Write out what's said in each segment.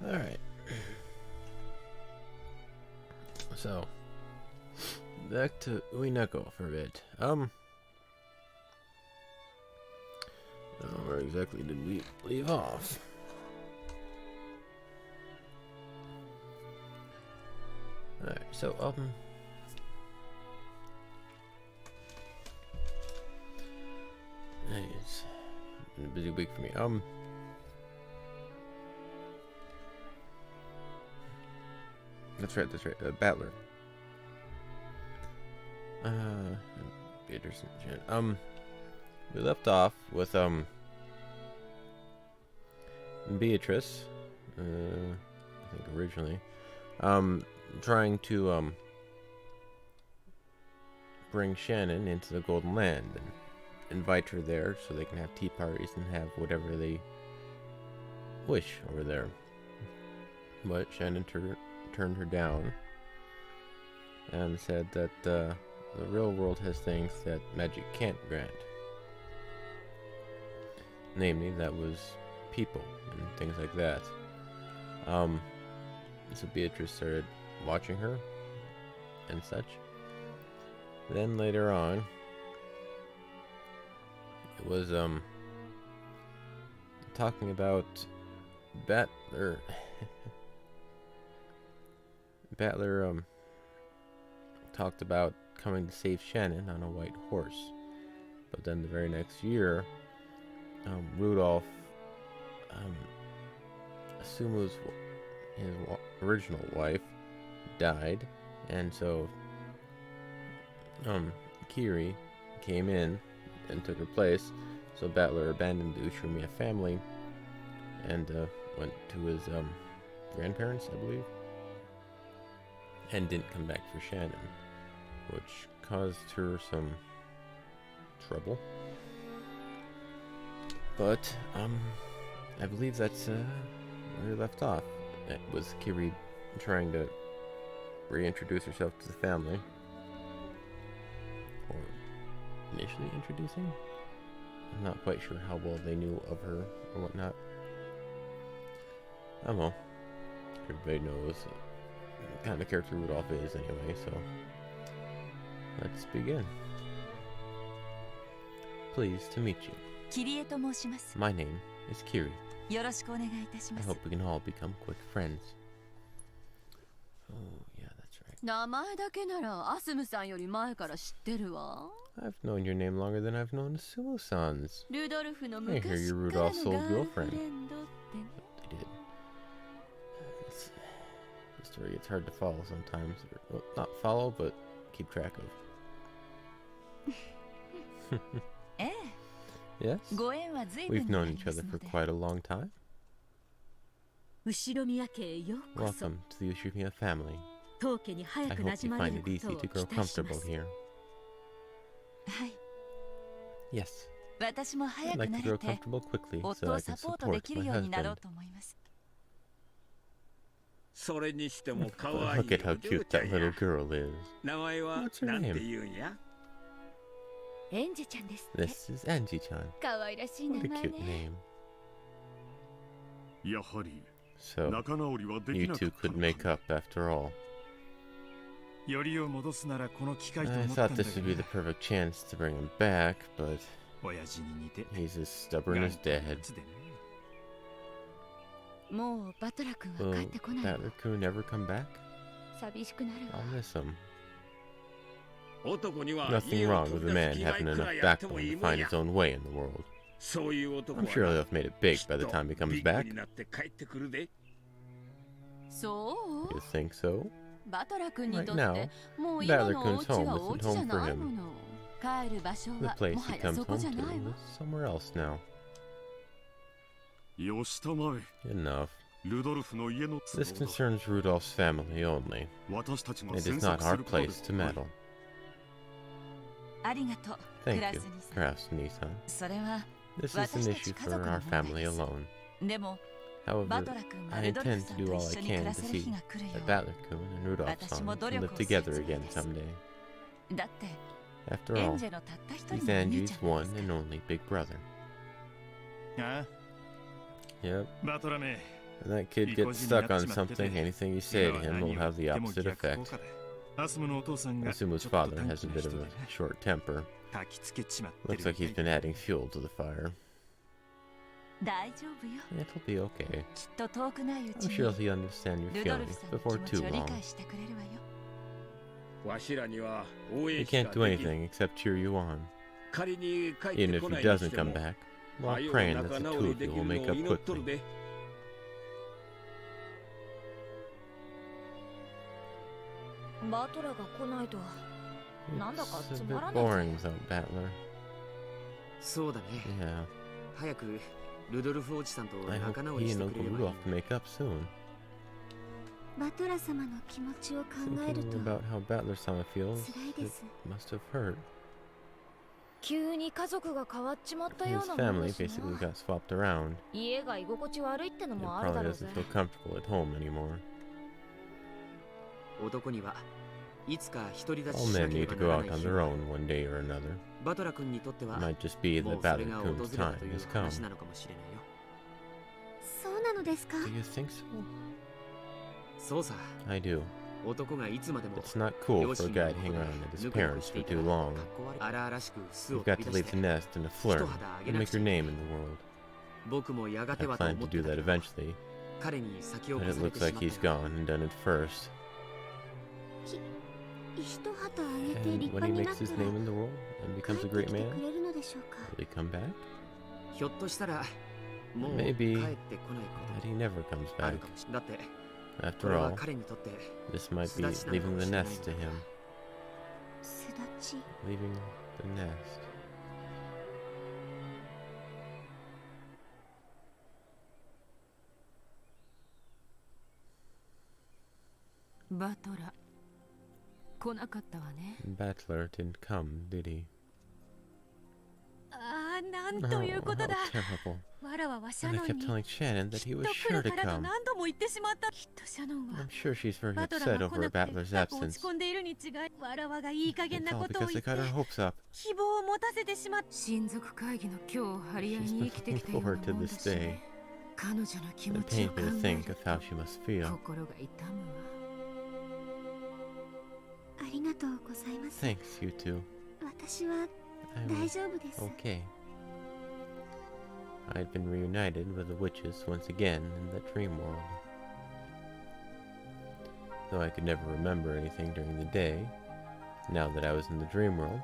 Alright. So, back to Umineko for a bit. Where exactly did we leave off? Alright, so, it's been a busy week for me. That's right, Battler. Beatrice and Jen. We left off with, Beatrice, I think originally, trying to, bring Shannon into the Golden Land and invite her there so they can have tea parties and have whatever they wish over there. But Shannon turned her down and said that the real world has things that magic can't grant. Namely, that was people and things like that. So Beatrice started watching her and such. Then later on, it was talking about Battler. Battler talked about coming to save Shannon on a white horse, but then the very next year, Rudolph, Asumu's his original wife, died, and so Kiri came in and took her place. So Battler abandoned the Ushumiya family and went to his grandparents, I believe, and didn't come back for Shannon, which caused her some trouble. But I believe that's where we left off. It was Kiri trying to reintroduce herself to the family, or initially introducing. I'm not quite sure how well they knew of her or whatnot. Oh well, everybody knows what kind of character Rudolph is anyway, so let's begin. Pleased to meet you. My name is Kiri. I hope we can all become quick friends. Oh, yeah, that's right. I've known your name longer than I've known Asumu-san's. I hear you're Rudolph's old girlfriend. I did. The story gets hard to follow sometimes. Well, not follow, but keep track of. Yes? We've known each other for quite a long time. Welcome to the Ushumiya family. I hope you find it easy to grow comfortable here. Yes. I'd like to grow comfortable quickly so I can support my husband. Look at how cute that little girl is. What's her name? This is Anji-chan. What a cute name. So, you two couldn't make up after all. I thought this would be the perfect chance to bring him back, but he's as stubborn as dad. Will Battler-kun ever come back? I'll miss him. Nothing wrong with a man having enough backbone to find his own way in the world. I'm sure he'll have made it big by the time he comes back. You think so? Right now, Battler-kun's home isn't home for him. The place he comes home to is somewhere else now. Enough. This concerns Rudolph's family only. It is not our place to meddle. Thank you, Krasny-san. This is an issue for our family alone. However, I intend to do all I can to see that Battler-kun and Rudolph-san can live together again someday. After all, he's Anji's one and only big brother. Yep. And that kid gets stuck on something, anything you say to him will have the opposite effect. Asumu's father has a bit of a short temper. Looks like he's been adding fuel to the fire. It'll be okay. I'm sure he'll understand your feelings before too long. He can't do anything except cheer you on. Even if he doesn't come back, while praying that the two of you will make up quickly. It's a bit boring without Battler. Yeah. I hope he and Uncle Rudolph can make up soon. Thinking about how Battler-sama feels, it must have hurt. His family basically got swapped around. He probably doesn't feel comfortable at home anymore. All men need to go out on their own one day or another. It might just be that Battler-kun's time has come. Do you think so? I do. It's not cool for a guy to hang around with his parents for too long. You've got to leave the nest and flirt and make your name in the world. I plan to do that eventually, but it looks like he's gone and done it first. And when he makes his name in the world and becomes a great man, will he come back? Maybe that he never comes back. After all, this might be leaving the nest to him. Leaving the nest. Battler didn't come, did he? Oh, how terrible. And I kept telling Shannon that he was sure to come. I'm sure she's very upset over Battler's absence. It's all because I got her hopes up. She's been looking forward to this day. It pains me to think of how she must feel. Thanks, you two. I'm okay. I had been reunited with the witches once again in that dream world. Though I could never remember anything during the day, now that I was in the dream world,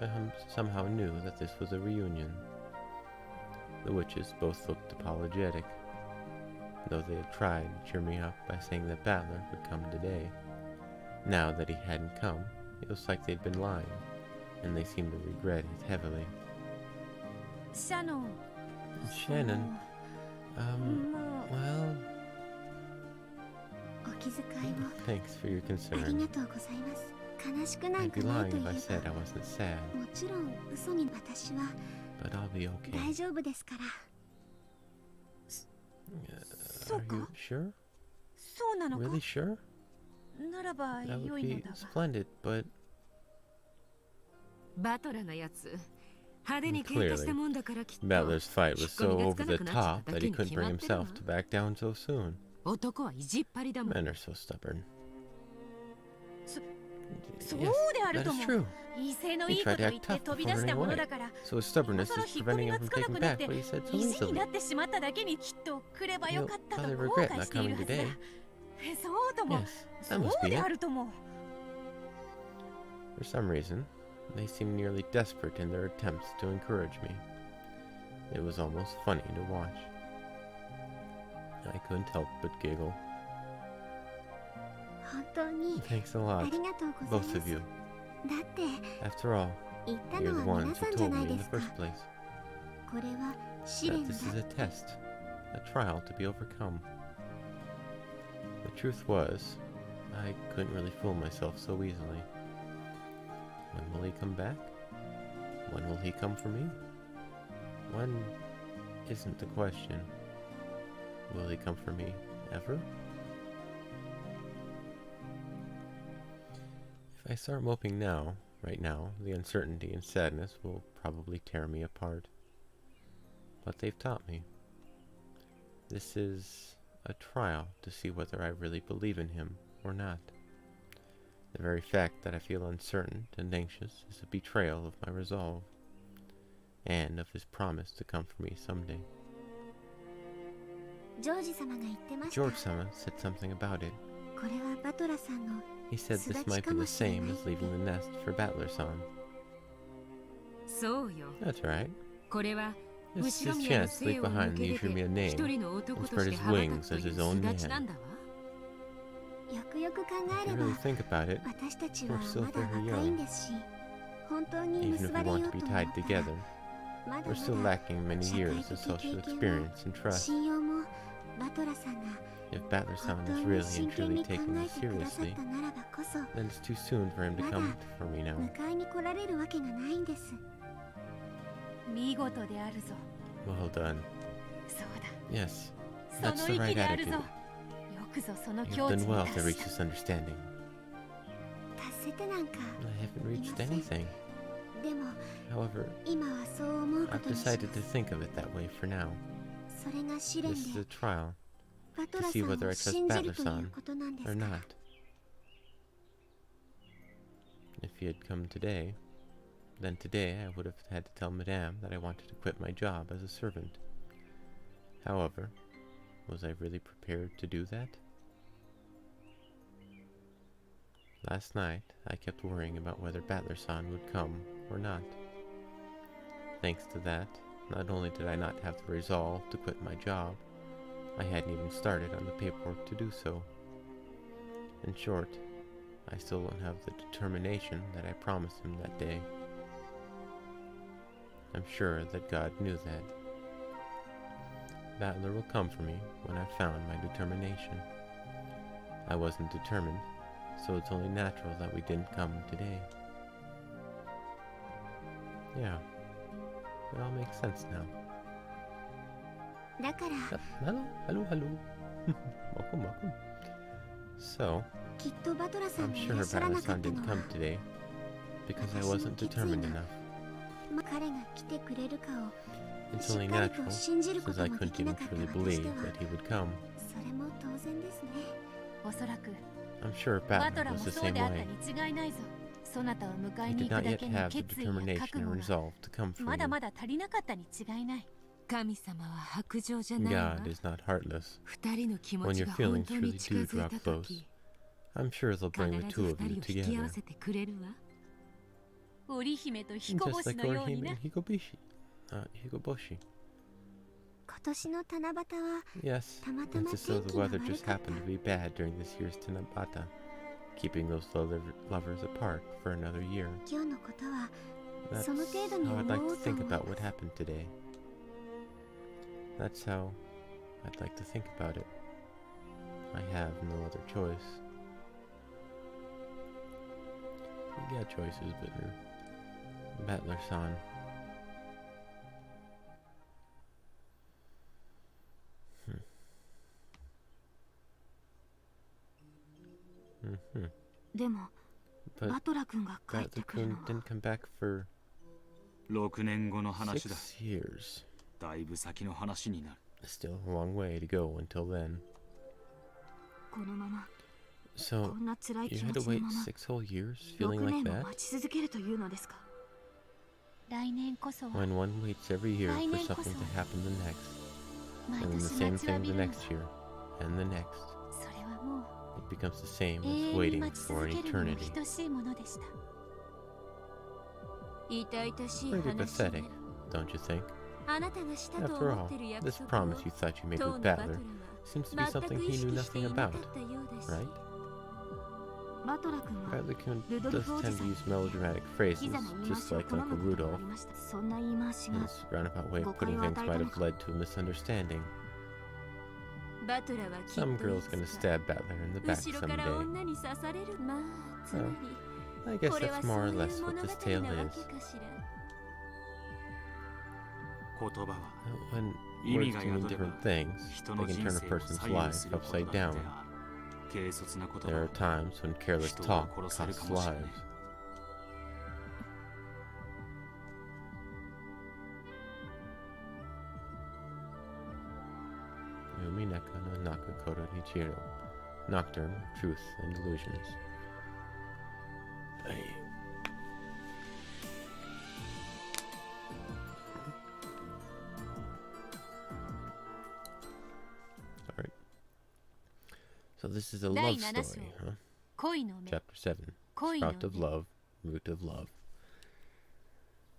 I somehow knew that this was a reunion. The witches both looked apologetic, though they had tried to cheer me up by saying that Battler would come today. Now that he hadn't come, it was like they'd been lying, and they seemed to regret it heavily. Shannon, well... Thanks for your concern. I'd be lying if I said I wasn't sad. But I'll be okay. Are you sure? Really sure? That would be splendid, but... Clearly, Battler's fight was so over the top that he couldn't bring himself to back down so soon. Men are so stubborn. Yes, that is true. He tried to act tough before running away, so his stubbornness is preventing him from taking back what he said so easily. He'll probably regret not coming today. Yes, that must be it. For some reason, they seemed nearly desperate in their attempts to encourage me. It was almost funny to watch. I couldn't help but giggle. Thanks a lot, both of you. After all, you're the ones who told me in the first place that this is a test, a trial to be overcome. The truth was, I couldn't really fool myself so easily. When will he come back? When will he come for me? When isn't the question. Will he come for me ever? If I start moping now, right now, the uncertainty and sadness will probably tear me apart. But they've taught me. This is a trial to see whether I really believe in him or not. The very fact that I feel uncertain and anxious is a betrayal of my resolve, and of his promise to come for me someday. George-sama said something about it. He said this might be the same as leaving the nest for Battler-san. That's right. This is his chance to leave behind the Ushimiya name and spread his wings as his own man. If you really think about it, we're still very young. Even if we want to be tied together, we're still lacking many years of social experience and trust. If Battler-san is really and truly taking me seriously, then it's too soon for him to come for me now. Well done. Yes, that's the right attitude. You've done well to reach this understanding. I haven't reached anything. However, I've decided to think of it that way for now. This is a trial to see whether I trust Battler-san or not. If he had come today, then today I would have had to tell Madame that I wanted to quit my job as a servant. However, was I really prepared to do that? Last night, I kept worrying about whether Battler-san would come or not. Thanks to that, not only did I not have the resolve to quit my job, I hadn't even started on the paperwork to do so. In short, I still don't have the determination that I promised him that day. I'm sure that God knew that. Battler will come for me when I've found my determination. I wasn't determined, so it's only natural that we didn't come today. Yeah, it all makes sense now. Hello. Welcome. So, I'm sure Battler-san didn't come today because I wasn't determined enough. It's only natural, since I couldn't even truly believe that he would come. I'm sure Battler was the same way. He did not yet have the determination and resolve to come for you. God is not heartless. When your feelings truly do draw close, I'm sure they'll bring the two of you together. Just like Orihime and Higoboshi. Yes, it's as though the weather just happened to be bad during this year's Tanabata, keeping those lovers apart for another year. That's how I'd like to think about what happened today. That's how I'd like to think about it. I have no other choice. You got choices, but you're Battler-san. But Battler-kun didn't come back for 6 years. Still a long way to go until then. So, you had to wait 6 whole years feeling like that? When one waits every year for something to happen the next, and then the same thing the next year, and the next, it becomes the same as waiting for an eternity. Pretty pathetic, don't you think? After all, this promise you thought you made with Battler seems to be something he knew nothing about, right? Battler-kun does tend to use melodramatic phrases, just like Uncle Rudolph. His roundabout way of putting things might have led to a misunderstanding. Some girl's gonna stab Battler in the back someday. So, I guess that's more or less what this tale is. When words can mean different things, they can turn a person's life upside down. There are times when careless talk costs lives. Umineko no Nakakoto Hichiro, Nocturne of Truth and Illusions. Alright. So this is a love story, huh? Chapter 7. Sprout of Love, Root of Love.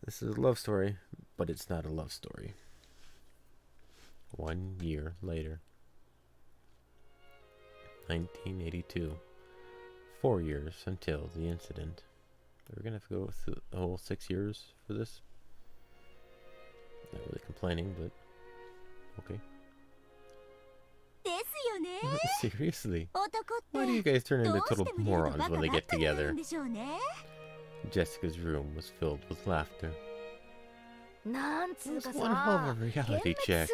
This is a love story, but it's not a love story. 1 year later. 1982. 4 years until the incident. We're gonna have to go through the whole 6 years for this. Not really complaining, but okay. Seriously? Why do you guys turn into total morons when they get together? Jessica's room was filled with laughter. It was one hell of a reality check.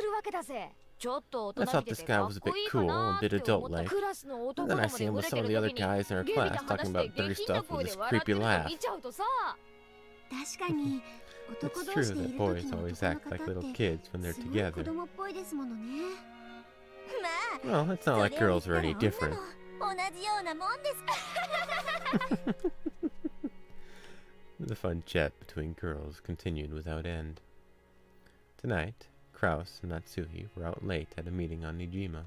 I thought this guy was a bit cool, a bit adult-like. And then I see him with some of the other guys in our class talking about dirty stuff with this creepy laugh. It's true that boys always act like little kids when they're together. Well, it's not like girls are any different. The fun chat between girls continued without end. Tonight, Kraus and Natsuhi were out late at a meeting on Nijima.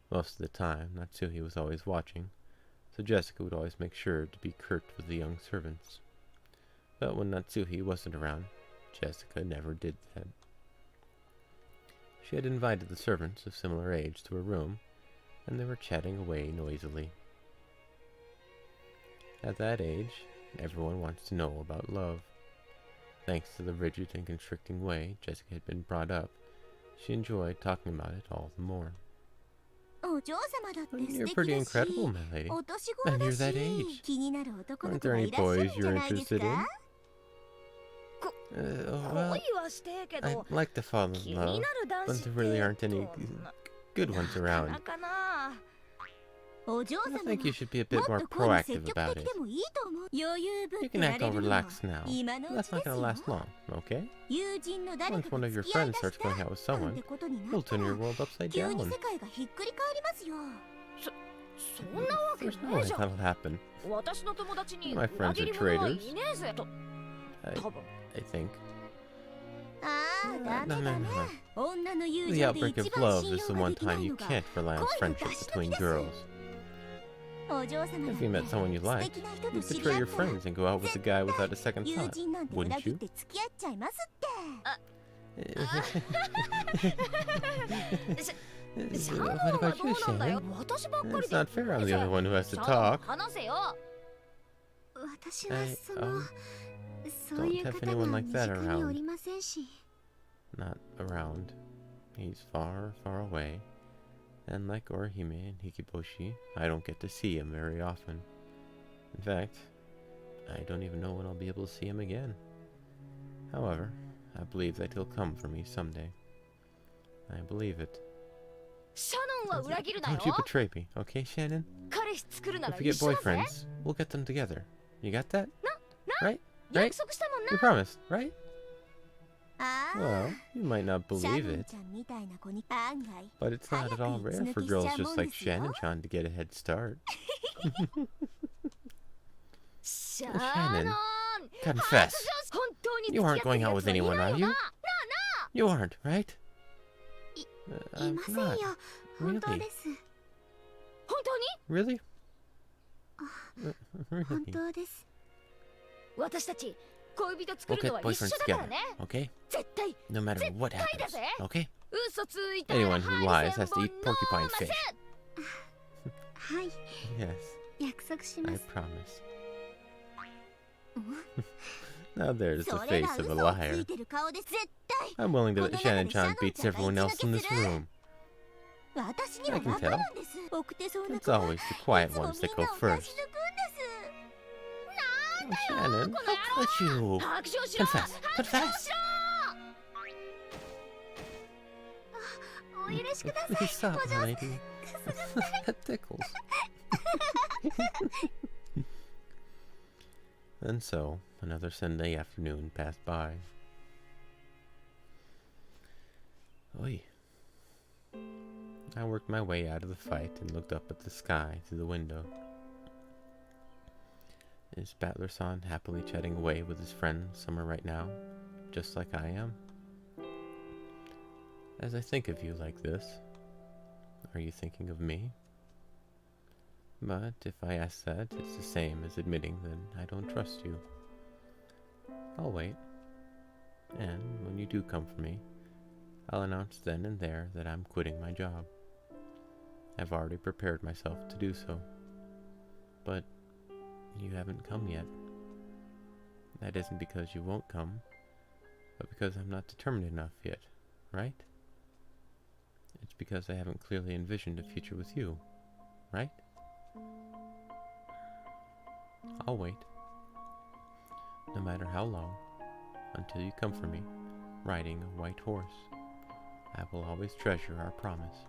Most of the time, Natsuhi was always watching, so Jessica would always make sure to be curt with the young servants. But when Natsuhi wasn't around, Jessica never did that. She had invited the servants of similar age to her room, and they were chatting away noisily. At that age, everyone wants to know about love. Thanks to the rigid and constricting way Jessica had been brought up, she enjoyed talking about it all the more. You're pretty incredible, my lady. And you're that age. Aren't there any boys you're interested in? Well, I'd like to fall in love, but there really aren't any good ones around. I think you should be a bit more proactive about it. You can act all relaxed now. That's not going to last long, okay? Once one of your friends starts going out with someone, you'll turn your world upside down. There's no way that'll happen. My friends are traitors. I think. No. The outbreak of love is the one time you can't rely on friendship between girls. If you met someone you liked, you'd betray your friends and go out with a guy without a second thought, wouldn't you? What about you, Shannon? It's not fair I'm the only one who has to talk. I don't have anyone like that around. Not around. He's far, far away. And like Orihime and Hikiboshi, I don't get to see him very often. In fact, I don't even know when I'll be able to see him again. However, I believe that he'll come for me someday. I believe it. Don't you betray me, okay, Shannon? If we get boyfriends, we'll get them together. You got that? Right? Right? You promised, right? Well, you might not believe it, but it's not at all rare for girls just like Shannon-chan to get a head start. Shannon, confess. You aren't going out with anyone, are you? You aren't, right? I'm not. Really? Really? Really? We'll get boyfriends together, okay? No matter what happens, okay? Anyone who lies has to eat porcupine fish. Yes, I promise. Now there's the face of a liar. I'm willing to let Shannon-chan beats everyone else in this room. I can tell. It's always the quiet ones that go first. Oh, Shannon, how could you? Confess! Confess! Please stop, lady. That tickles. And so, another Sunday afternoon passed by. Oi. I worked my way out of the fight and looked up at the sky through the window. Is Battler-san happily chatting away with his friend somewhere right now, just like I am? As I think of you like this, are you thinking of me? But if I ask that, it's the same as admitting that I don't trust you. I'll wait. And when you do come for me, I'll announce then and there that I'm quitting my job. I've already prepared myself to do so. But you haven't come yet. That isn't because you won't come, but because I'm not determined enough yet, right? It's because I haven't clearly envisioned a future with you, right? I'll wait. No matter how long, until you come for me, riding a white horse. I will always treasure our promise.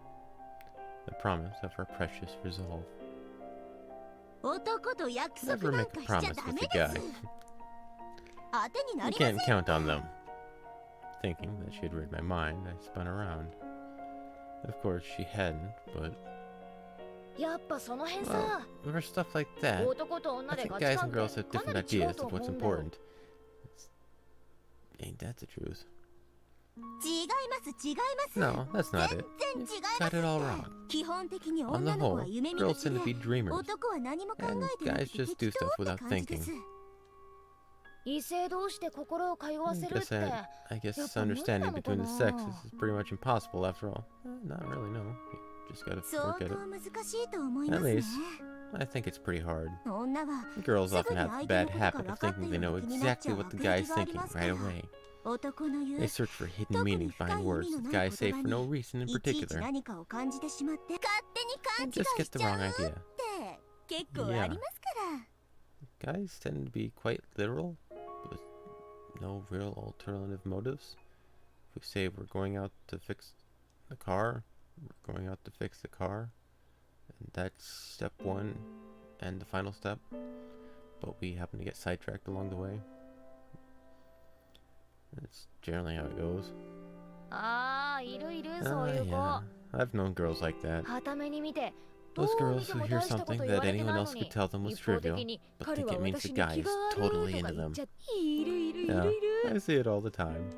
The promise of our precious resolve. Never make a promise with a guy. You can't count on them. Thinking that she'd read my mind, I spun around. Of course, she hadn't, but... Well, for stuff like that, I think guys and girls have different ideas of what's important. Ain't that the truth? No, that's not it. You got it all wrong. On the whole, girls tend to be dreamers, and guys just do stuff without thinking. I guess understanding between the sexes is pretty much impossible after all. Not really, no. You just gotta work at it. At least, I think it's pretty hard. Girls often have the bad habit of thinking they know exactly what the guy's thinking right away. They search for hidden meanings behind words that guys say for no reason in particular. And just get the wrong idea. Yeah. Guys tend to be quite literal, with no real alternative motives. If we say we're going out to fix the car, we're going out to fix the car. And that's step one and the final step. But we happen to get sidetracked along the way. That's generally how it goes. Yeah. I've known girls like that. Those girls who hear something that anyone else could tell them was trivial, but think it means the guy is totally into them. Yeah, I see it all the time.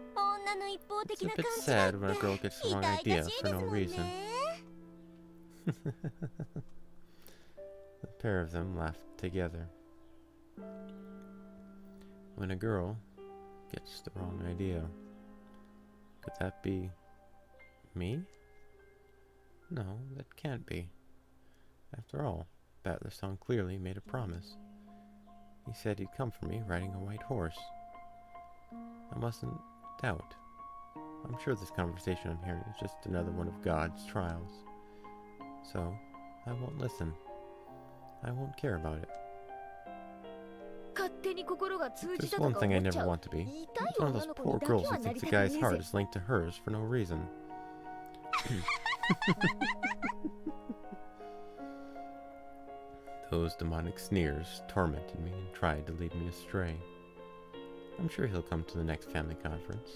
It's a bit sad when a girl gets the wrong idea for no reason. The pair of them laughed together. When a girl gets the wrong idea, could that be me? No, that can't be. After all, Battler-san clearly made a promise. He said he'd come for me riding a white horse. I mustn't doubt. I'm sure this conversation I'm hearing is just another one of God's trials. So, I won't listen. I won't care about it. There's one thing I never want to be. It's one of those poor girls who thinks a guy's heart is linked to hers for no reason. Those demonic sneers tormented me and tried to lead me astray. I'm sure he'll come to the next family conference.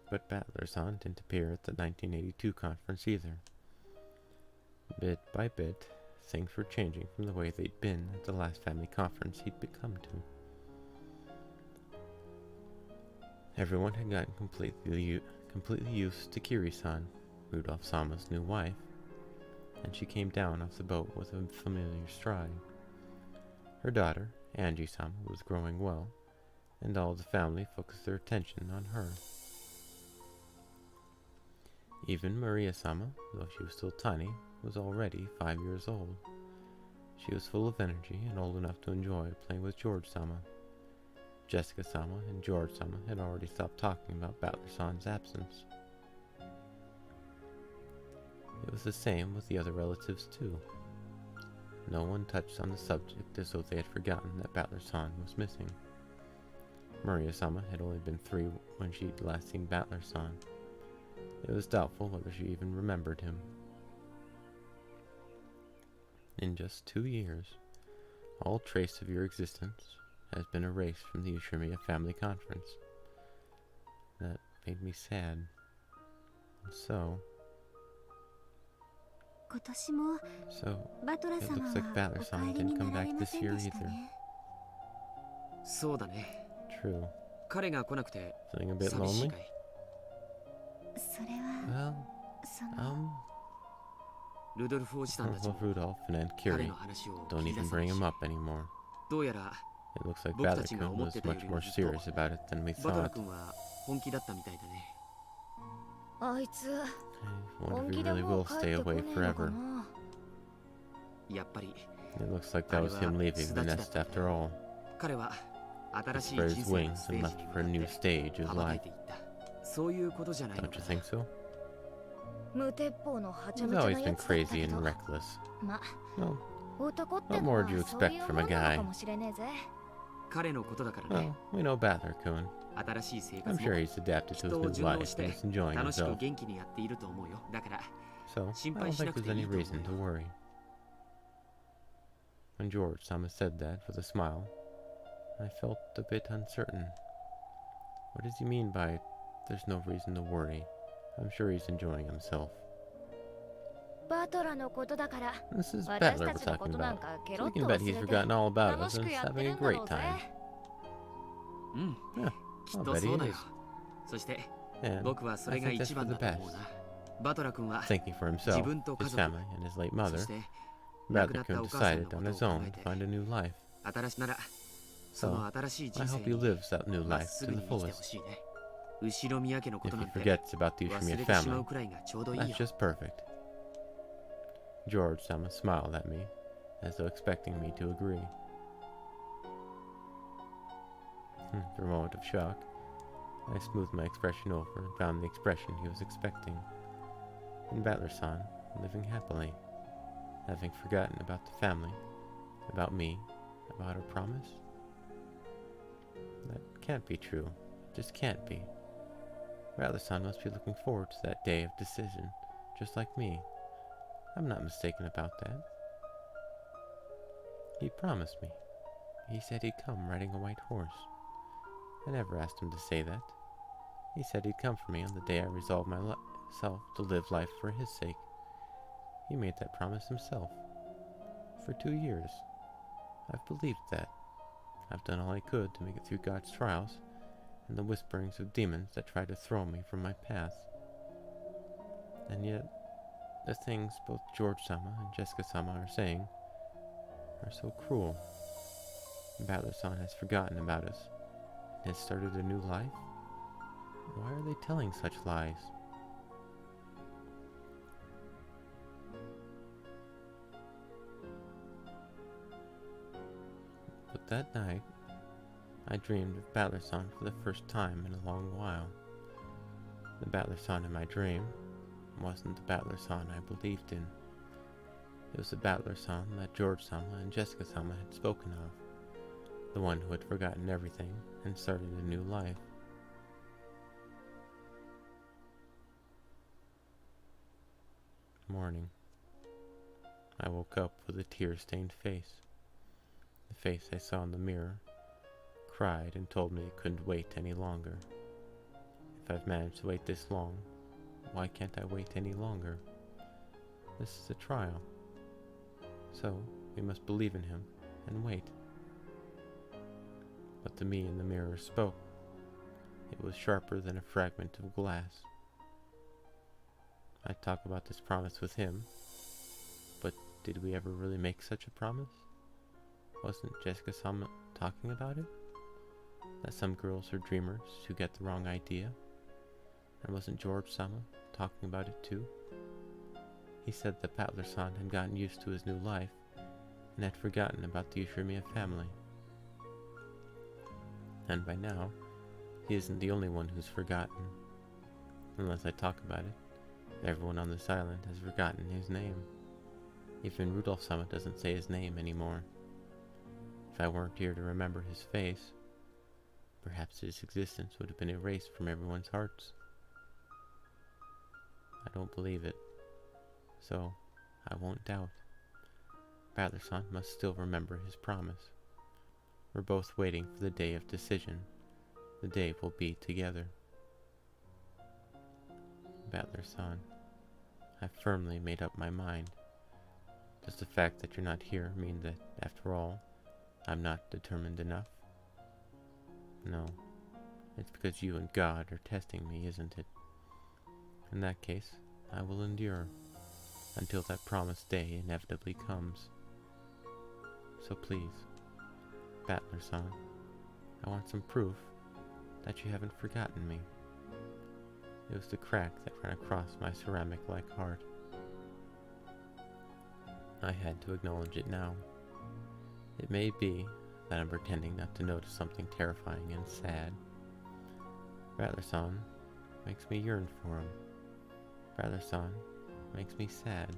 But Battler-san didn't appear at the 1982 conference either. Bit by bit, things were changing from the way they'd been at the last family conference he'd come to. Everyone had gotten completely used to Kiri-san, Rudolph-sama's new wife, and she came down off the boat with a familiar stride. Her daughter, Angie-sama, was growing well, and all the family focused their attention on her. Even Maria-sama, though she was still tiny, was already 5 years old. She was full of energy and old enough to enjoy playing with George-sama. Jessica-sama and George-sama had already stopped talking about Battler-san's absence. It was the same with the other relatives too. No one touched on the subject as though they had forgotten that Battler-san was missing. Maria-sama had only been 3 when she'd last seen Battler-san. It was doubtful whether she even remembered him. In just 2 years, all trace of your existence has been erased from the Ushimiya family conference. That made me sad. And so it looks like Battler-san didn't come back this year either. そうだね。 True. 彼が来なくて Feeling a bit 寂しい lonely? かい？ Well, ルドルフおじさんたち well, も Rudolph and Aunt 彼 Curie の話を don't 切り出 even さな bring いし、 him up anymore. どうやら It looks like 僕たちが Battler-kun 思っ was てたよ much りも more ずっと serious about it than we バトラ thought. 君は本気だったみたいだね。 あいつ I wonder 本 if 気 he で really もう will 帰 stay ってこ away ねえのか forever. な。やっぱり It looks like that was him leaving the nest after all. 彼は新 He しい spread 人 his 生の wings ステ and ージ left に for a 向 new かって stage of 羽ばたい life. ていった。そういうことじゃないの Don't か you な。 think so? 無鉄砲のはちゃ He's めちゃな always や been つだった crazy け and ど、 reckless. ま、 No, 男って what の more は do you そう expect いう from も a んなの guy? かもしれねえぜ。彼のことだからね。 Well, we know Battler-kun. 新しい生 I'm 活 sure も he's adapted 人 to を his new 順応 life し and て is enjoying 楽しく himself. 元気にやっていると思うよ。だから So, I 心 don't 配し think なく there's てい any いと思う reason to よ。 worry. When George-sama said that with a smile, I felt a bit uncertain. What does he mean by, there's no reason to worry? I'm sure he's enjoying himself. バトラのことだから、 This is 私 Battler た we're ちのこ talking となん about. かケ So ロ we ッと can 忘 bet れ he's て forgotten all about 楽 us し and く is やって having る a んだろ great うぜ。 time. うん、 Yeah, きっ I'll と bet そう he だよ。 is. そして、 And 僕はそれ I が think that's 一 for 番 the だと思う best. な。バトラ君は Thinking for 自 himself, 分と家 his 族、 family, and his late そ mother, して亡くなった Battler-kun お母さんの decided こ on とを his 考 own え to て、 find a new life. 新しならそ So, の新しい人 I 生 hope he に lives that new まっ life す to ぐ the に生きて fullest. ほしいね。後ろ宮家のこ If とな he んて forgets about the 忘 Ushimiya れてしま family, うくらいがちょうどいい that's よ。 just perfect. George-sama smiled at me, as though expecting me to agree. For a moment of shock, I smoothed my expression over and found the expression he was expecting. In Battler-san, living happily, having forgotten about the family, about me, about our promise? That can't be true. It just can't be. Battler-san must be looking forward to that day of decision, just like me. I'm not mistaken about that. He promised me. He said he'd come riding a white horse. I never asked him to say that. He said he'd come for me on the day I resolved myself to live life for his sake. He made that promise himself. For 2 years. I've believed that. I've done all I could to make it through God's trials and the whisperings of demons that try to throw me from my path. And yet, the things both George-sama and Jessica-sama are saying are so cruel. Battler-san has forgotten about us and has started a new life? Why are they telling such lies? But that night, I dreamed of Battler-san for the first time in a long while. The Battler-san in my dream wasn't the Battler-san I believed in. It was the Battler-san that George-sama and Jessica-sama had spoken of, the one who had forgotten everything and started a new life. Morning. I woke up with a tear-stained face. The face I saw in the mirror cried and told me it couldn't wait any longer. If I've managed to wait this long, why can't I wait any longer? This is a trial. So, we must believe in him and wait. But the me in the mirror spoke. It was sharper than a fragment of glass. I talk about this promise with him, but did we ever really make such a promise? Wasn't Jessica-sama talking about it? That some girls are dreamers who get the wrong idea? And wasn't George-sama talking about it too? He said that Battler-san had gotten used to his new life and had forgotten about the Ushimiya family. And by now, he isn't the only one who's forgotten. Unless I talk about it, everyone on this island has forgotten his name. Even Rudolph-sama doesn't say his name anymore. If I weren't here to remember his face, perhaps his existence would have been erased from everyone's hearts. I don't believe it, so I won't doubt. Battler-san must still remember his promise. We're both waiting for the day of decision, the day we'll be together. Battler-san. I've firmly made up my mind. Does the fact that you're not here mean that, after all, I'm not determined enough? No. It's because you and God are testing me, isn't it? In that case, I will endure until that promised day inevitably comes. So please, Battler-san, I want some proof that you haven't forgotten me. It was the crack that ran across my ceramic-like heart. I had to acknowledge it now. It may be that I'm pretending not to notice something terrifying and sad. Battler-san makes me yearn for him. Battler-san makes me sad.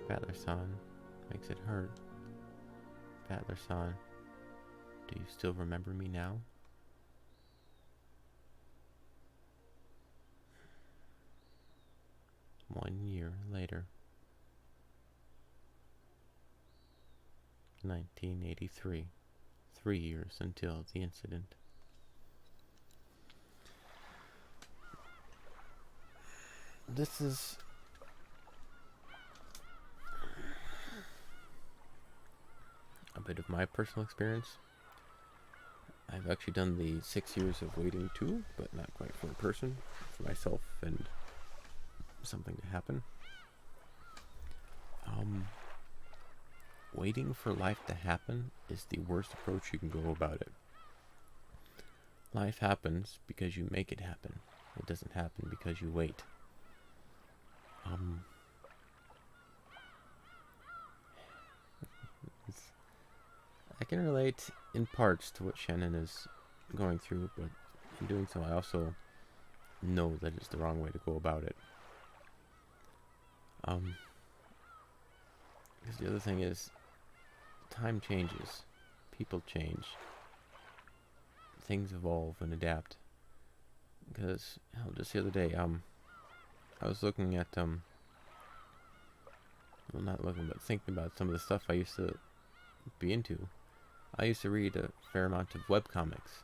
Battler-san makes it hurt. Battler-san, do you still remember me now? One year later. 1983. 3 years until the incident. This is a bit of my personal experience. I've actually done the 6 years of waiting too, but not quite for a person, for myself and something to happen. Waiting for life to happen is the worst approach you can go about it. Life happens because you make it happen. It doesn't happen because you wait. I can relate in parts to what Shannon is going through, but in doing so I also know that it's the wrong way to go about it. Because the other thing is, time changes, people change, things evolve and adapt. Because just the other day, I was looking at well, not looking, but thinking about some of the stuff I used to be into. I used to read a fair amount of webcomics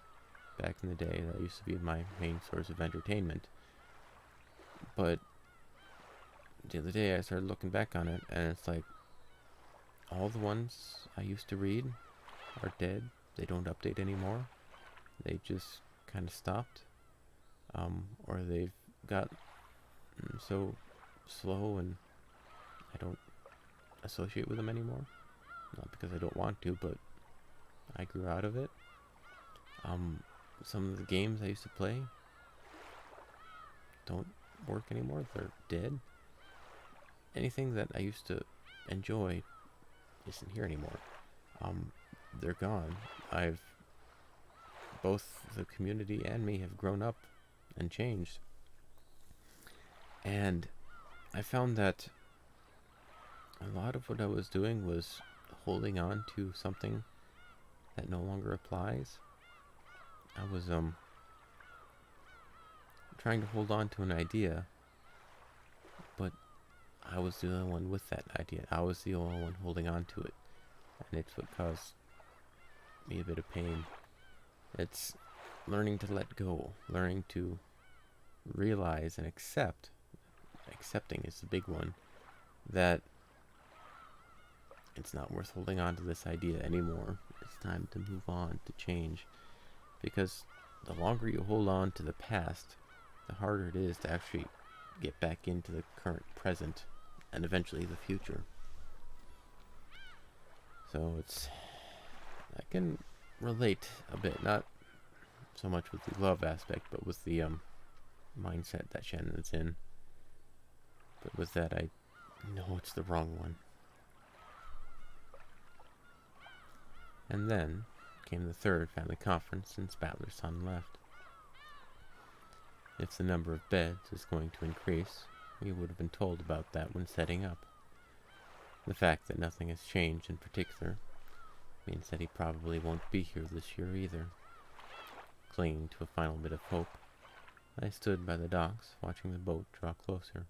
back in the day. That used to be my main source of entertainment. But the other day I started looking back on it, and it's like, all the ones I used to read are dead. They don't update anymore. They just kind of stopped. Or they've got so slow and I don't associate with them anymore. Not because I don't want to, but I grew out of it. Some of the games I used to play don't work anymore. They're dead. Anything that I used to enjoy isn't here anymore. They're gone. Both the community and me have grown up and changed. And I found that a lot of what I was doing was holding on to something that no longer applies. I was trying to hold on to an idea, but I was the only one with that idea. I was the only one holding on to it, and it's what caused me a bit of pain. It's learning to let go, learning to realize and accept. Accepting is the big one, that it's not worth holding on to this idea anymore. It's time to move on, to change. Because the longer you hold on to the past, the harder it is to actually get back into the current present and eventually the future. So I can relate a bit, not so much with the love aspect, but with the mindset that Shannon's in. But with that, I know it's the wrong one. And then came the third family conference since Battler's son left. If the number of beds is going to increase, we would have been told about that when setting up. The fact that nothing has changed in particular means that he probably won't be here this year either. Clinging to a final bit of hope, I stood by the docks watching the boat draw closer.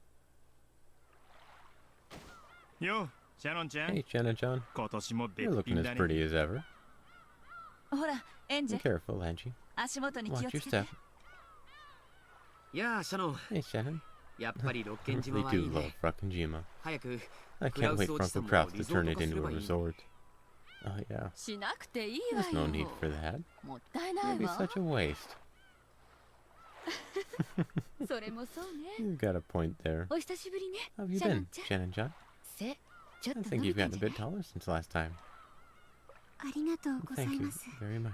Yo, Shannon-chan. Hey, Shannon-chan. You're looking as pretty as ever. Be careful, Angie. Watch your step. Yeah, Shannon. Hey, Shannon. やっぱり六軒 I 島 really はいい do love ね。 Rockinjima. 早く I クラ can't ウ wait スお for じさ Uncle んも Kraus リ to ゾー turn ト it 化す into れ a ばいい。 resort. Oh yeah. しなくていいわ There's no need よ for that. もったいな It'd い be わ such a waste. それもそうね You've got a point there. お久しぶりね How have you シャノ been, ンちゃん Shannon John? 背ちょっ I と think 伸び you've たん gotten じ a ゃ bit ない taller since last time. ありがとうござ Thank い you ます very much.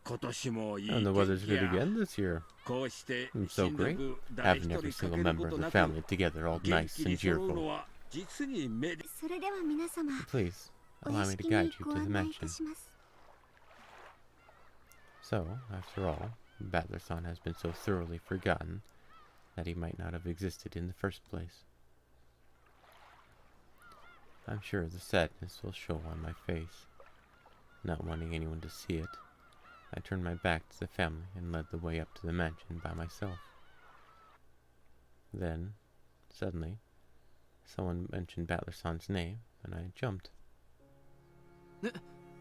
今年もいい And the 天 weather's 気 good や again this year. こうして It's so 親 great 族誰 having 一 every 欠 人欠 single ける member こ of と the なく family together, all 元 nice 気に and 揃う cheerful. のは実にめでそれでは皆様 Please お allow 屋 me 敷 to に guide you ご to the 案内い mansion. たします So, after all, Battler-san has been so thoroughly forgotten that he might not have existed in the first place. I'm sure the sadness will show on my face. Not wanting anyone to see it, I turned my back to the family and led the way up to the mansion by myself. Then, suddenly, someone mentioned Battler-san's name, and I jumped.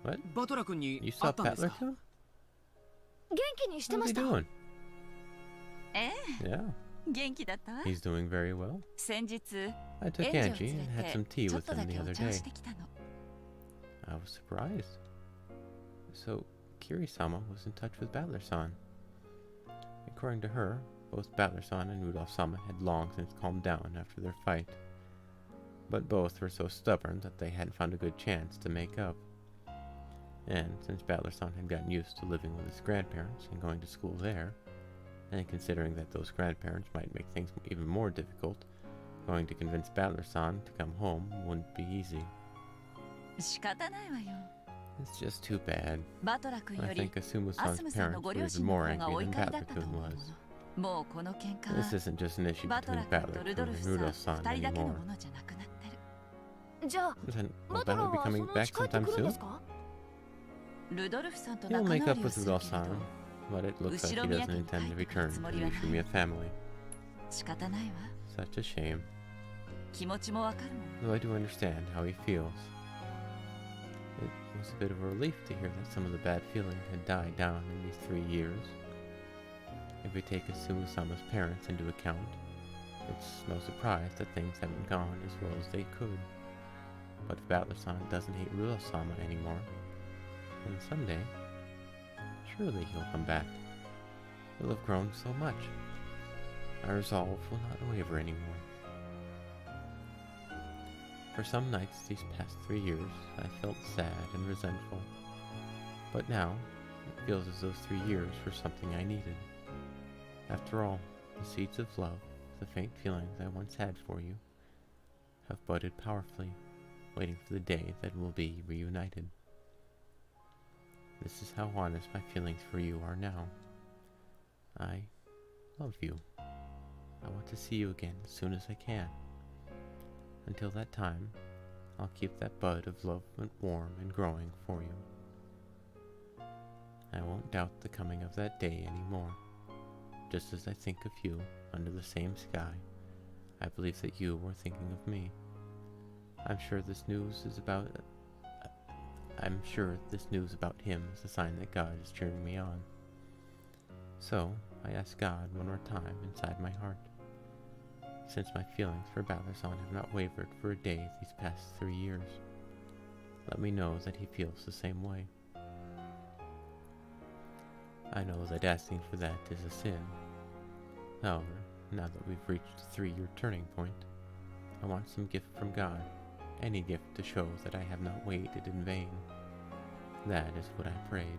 What? バトラ君に You 会 saw ったんですか？ Battler-kun? 元気にして How's ま he した doing? ええ Yeah, 元気だったわ he's doing very well. 先日 I took 園児を Angie 連 and れ had some て tea ちょっ with とだ him け the お other 茶を day. してきたの I was surprised. So, Kiri-sama was in touch with Battler-san. According to her, both Battler-san and Rudolph-sama had long since calmed down after their fight. But both were so stubborn that they hadn't found a good chance to make up. And since Battler-san had gotten used to living with his grandparents and going to school there, and considering that those grandparents might make things even more difficult, going to convince Battler-san to come home wouldn't be easy. 仕方ないわよ It's just too bad. バトラ君 I より think ア Asumu-san's スムさんの parents ご were 両 even 親の more 方が angry お than 怒りだったと Battler-kun 思うも was. のもうこの喧嘩 This は isn't just an issue バト between ラ君とルド Battler-kun ル and フ Rudolph-san さん二人だけの anymore. ものじゃなくなってるじゃあ Then, バ will トラ Battler be はそ coming のう back ち帰って sometime くるんで soon? すか？ルドルフさんと He'll 仲 make 直 up りを with するけれど Rudolph-san, but it looks like he doesn't intend to return to the Yushimiya family. 仕方ないわ Such a shame. 気持ちもわかるもん Though I do understand how he feels. It was a bit of a relief to hear that some of the bad feeling had died down in these 3 years. If we take Asumu-sama's parents into account, it's no surprise that things haven't gone as well as they could. But if Battler-san doesn't hate Rudolph-sama anymore, then someday, surely he'll come back. He'll have grown so much. Our resolve will not waver anymore. For some nights these past 3 years, I felt sad and resentful. But now, it feels as those 3 years were something I needed. After all, the seeds of love, the faint feelings I once had for you, have budded powerfully, waiting for the day that we'll be reunited. This is how honest my feelings for you are now. I love you. I want to see you again as soon as I can. Until that time, I'll keep that bud of love warm and growing for you. I won't doubt the coming of that day anymore. Just as I think of you under the same sky, I believe that you were thinking of me. I'm sure this news about him is a sign that God is cheering me on. So, I ask God one more time inside my heart. Since my feelings for Battler-san have not wavered for a day these past 3 years, let me know that he feels the same way. I know that asking for that is a sin. However, now that we've reached the 3-year turning point, I want some gift from God, any gift to show that I have not waited in vain. That is what I prayed.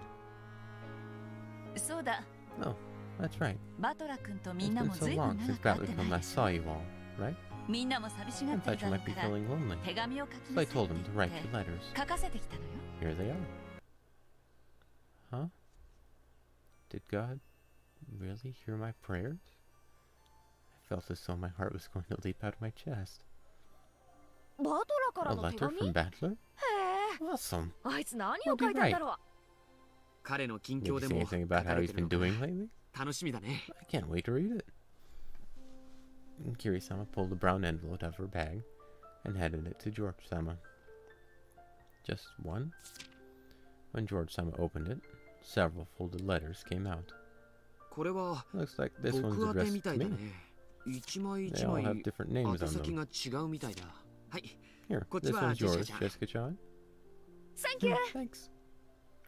そうだ Oh, that's right. バトラ君と It's みんな been も so ずいぶ long ん since 長く会って Battler-kun ない last saw you all, right? みんなも寂しが I ってる thought だ you ろ might う be から feeling lonely, 手紙を書き so な I さいって told 言 him っ to write て you letters. 書かせてきたのよ Here they are. Huh? Did God really hear my prayers? I felt as though my heart was going to leap out of my chest. バトラか A らの手 letter 紙 from Battler? へ Awesome. えあいつ何を書いたんだろう彼の近 Did 況 you で say も anything 書 about か how れ he's てる been のか doing lately? 楽しみだね。 I can't wait to read it. And Kiri-sama pulled a brown envelope out of her bag and handed it to George-sama. Just one? When George-sama opened it, several folded letters came out. これは Looks like this one's 僕宛て addressed みた to いだ me. ね。一枚 They 一 all 枚 have different names 宛 on 先 them. が違うみたいだ。はい。 Here, こっち this は one's ジェシ yours, カちゃん。 Jessica Chan. Thank you. Thanks.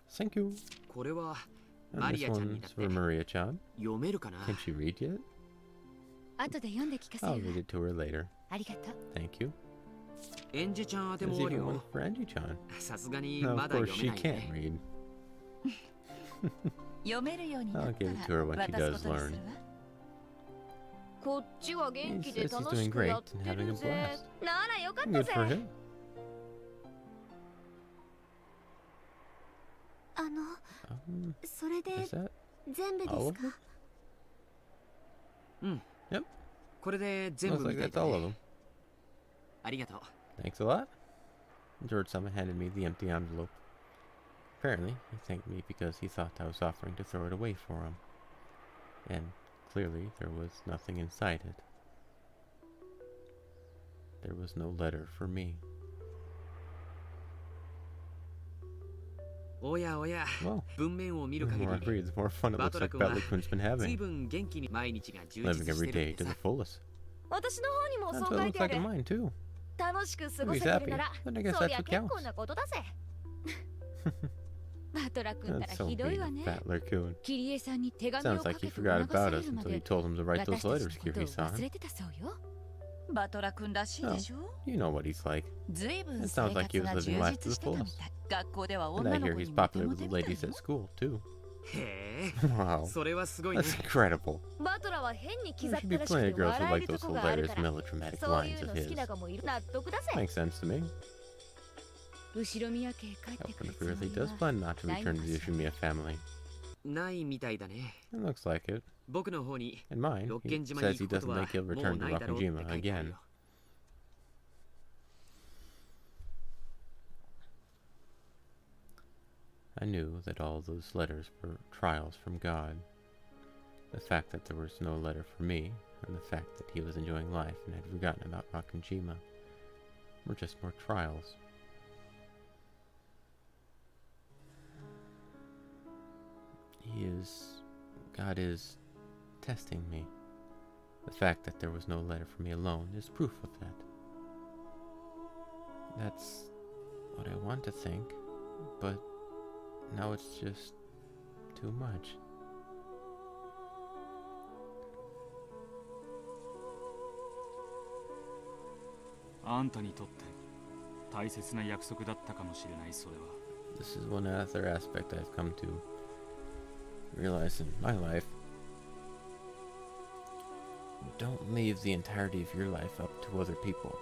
Thank you. これは And マリ this アちゃんにだ one's って。 for Maria Chan. 読めるかな？ Can she read yet? 後で読んで聞かせ I'll る read わ。 it to her later. ありがとう。 Thank you. エンジちゃん宛て There's もある even one よ。 for Angie Chan. さすがに No, ま of だ course 読め she ない can't ね。 read. 読めるようにな I'll った give it to her ら when she 渡 does すことにす learn. るわ。こっちは元気 He で says he's 楽し doing く great やっ and て having る a ぜ。 blast. ならよかった Good ぜ。 for him. それで Is that 全部で all す of か？ them? うん。Yep. これで全 Looks 部み like たい that's だ all of ね。 them. ありがとう。 Thanks a lot. George-sama handed me the empty envelope. Apparently, he thanked me because he thought I was offering to throw it away for him. And clearly, there was nothing inside it. There was no letter for me. おやおや、 Well, 文面を見 the る限 more I り read, the more fun it looks like Battler-kun Battler-kun's been 随 having. 分元気に毎日が充 Living 実 every してる day って to さ the。fullest. 私の方にも That's そう what 書 it い looks てあ like る in。mine, too. 楽しく過ご He's せて happy. るなら Then I guess そ that's りゃ what 結構 counts. なことだぜ。バトラ君った That's ら so ひどい mean わ of ね。 Battler-kun. キリエさんに手紙を Sounds 書 like け he と forgot 促さ about れ us るま until で he told him to write 私 those たちの letters ことを Kiri-san. 忘れてたそうよ。バトラ君らしいでしょ。 You know what he's like. ずいぶん It 生 sounds like he 活 was が充 living life 実 to し the てたみ fullest. たい。学校では And 女 I の hear 子 he's にモテ popular モ with テ the みたい ladies よ at。school, too. へえ、 Wow. それはすごいね。 That's incredible. バトラは変に気 There ざっ should た be らしく plenty て of girls who 笑え like る those とこがある hilarious から melodramatic そうい lines うの of 好き his. な子もいる。納得だぜ。 Makes sense to me. 後ろ宮家へ帰ってく But る if つ he も really り does は plan not to ない return の to か the しら。 Yoshimiya family. ないみたいだね。It looks like it. 僕の方に In mine, 六 he 軒島に says 行 he くこと doesn't は think he'll もう return to ないだろうって Rokkenjima 書いてある again. よ。I knew that all those letters were trials from God. The fact that there was no letter for me, and the fact that he was enjoying life and had forgotten about Rokkenjima, were just more trials. God is testing me. The fact that there was no letter for me alone is proof of that. That's what I want to think, but now it's just too much. This is one other aspect I've come to realize in my life. Don't leave the entirety of your life up to other people.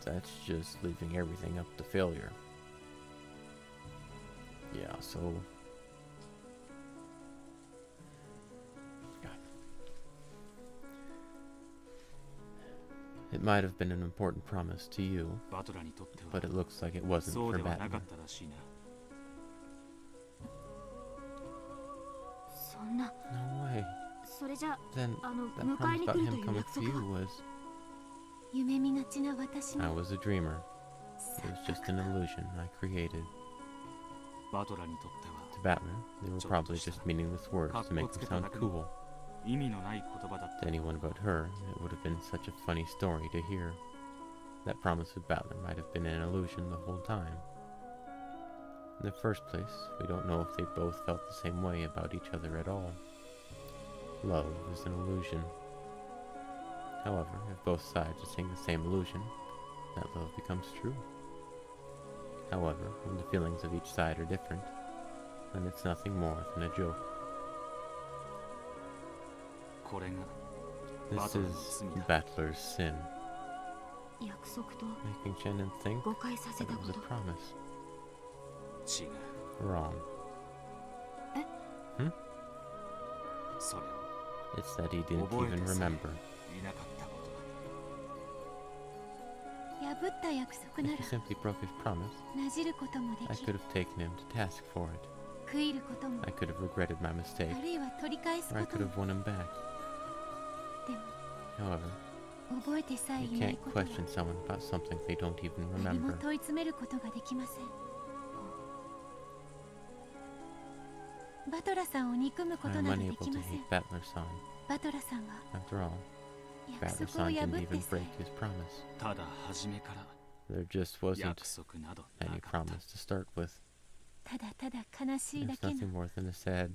That's just leaving everything up to failure. Yeah, so... God. It might have been an important promise to you, but it looks like it wasn't for Batman. そんな No way. それじゃ Then 迎 that え promise に about 来る him という coming 約 to 束 you は was... 夢見がちな私 I の was a dreamer. It was just an illusion I created. To Batman, they were probably just meaningless words to make him sound cool. To anyone but her, it would have been such a funny story to hear. That promise of Batman might have been an illusion the whole time. In the first place, we don't know if they both felt the same way about each other at all. Love is an illusion. However, if both sides are seeing the same illusion, that love becomes true. However, when the feelings of each side are different, then it's nothing more than a joke. This is Battler's sin, 約束と making Shannon think 誤解させ that た it こ was a と promise. Wrong. Eh? It's that he didn't even remember. 破った約束な If ら he simply broke his promise, なじることもで I き could have taken him to task for it. 悔いることも I could have regretted my mistake, あるいは取り返す or I こと could も have won him back. でも However, 覚えてさえ you いない can't ことは question someone about something they don't even 何も remember. 問い詰めることができませんバトラさんを憎むこと I'm などで unable き to ません hate Battler-san. バトラさんは After all, 約 Battler 束を San 破 didn't って even さ break his promise. ただ初めから There just wasn't 約束などな any かった promise to start with. ただただ悲しい There's だけの nothing more than a sad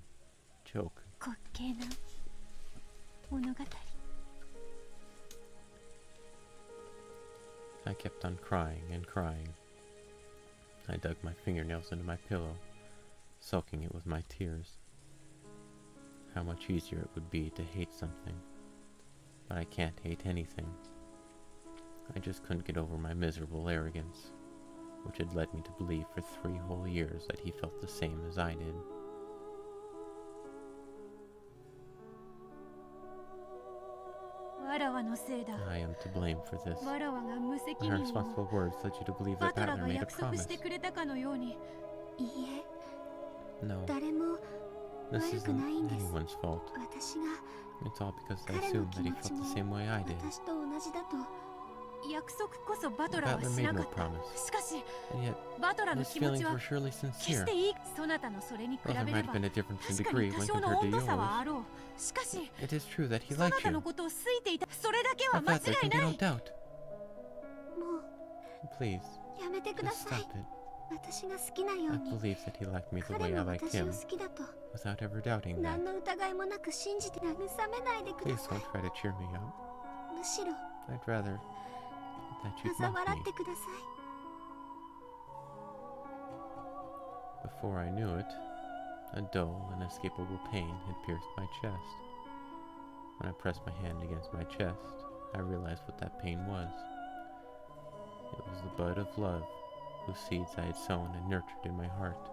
joke. 滑稽な物語。 I kept on crying and crying. I dug my fingernails into my pillow, soaking it with my tears. How much easier it would be to hate something. But I can't hate anything. I just couldn't get over my miserable arrogance, which had led me to believe for 3 whole years that he felt the same as I did. わらわのせいだ。 I am to blame for this. わらわが無責 My 任を irresponsible words led you to believe バ that トラ Battler が made a 約束 promise. してくれたかのように。いいえ、 No, 誰も this 悪く isn't ないんです。 anyone's fault. 私が It's all because I 彼の assumed 気 that he 持ち felt も the same way I did. 私と同じだと。約束こそバトラは Battler し made なか no った。 promise. しかし And yet, バトラの his 気持 feelings ちは were surely 決し sincere. ていい。そなたのそれに比べ Well, there れ might ば have been a difference in 確かに degree 多 when 少の compared 温 to 度差はあ yours. ろう。しかし It is true that he そな liked たの you. ことを好いていた。それだけは Of 間 that there 違 can い be な no い。 doubt. もう Please, やめてくだ just さい。 stop it. 私が好きなよ I うに believe that he liked me the 彼 way I も liked 私を him, 好きだと without ever doubting that. 何の疑いもなく信じて慰めないでくだ Please さ don't い。 try to cheer me up. むしろ I'd rather that you'd 嘲 mock 笑っ me. てくださ Before I knew it, a dull, inescapable pain had pierced my chest. When I pressed my hand against my chest, I realized what that pain was. It was the bud of love, whose seeds I had sown and nurtured in my heart.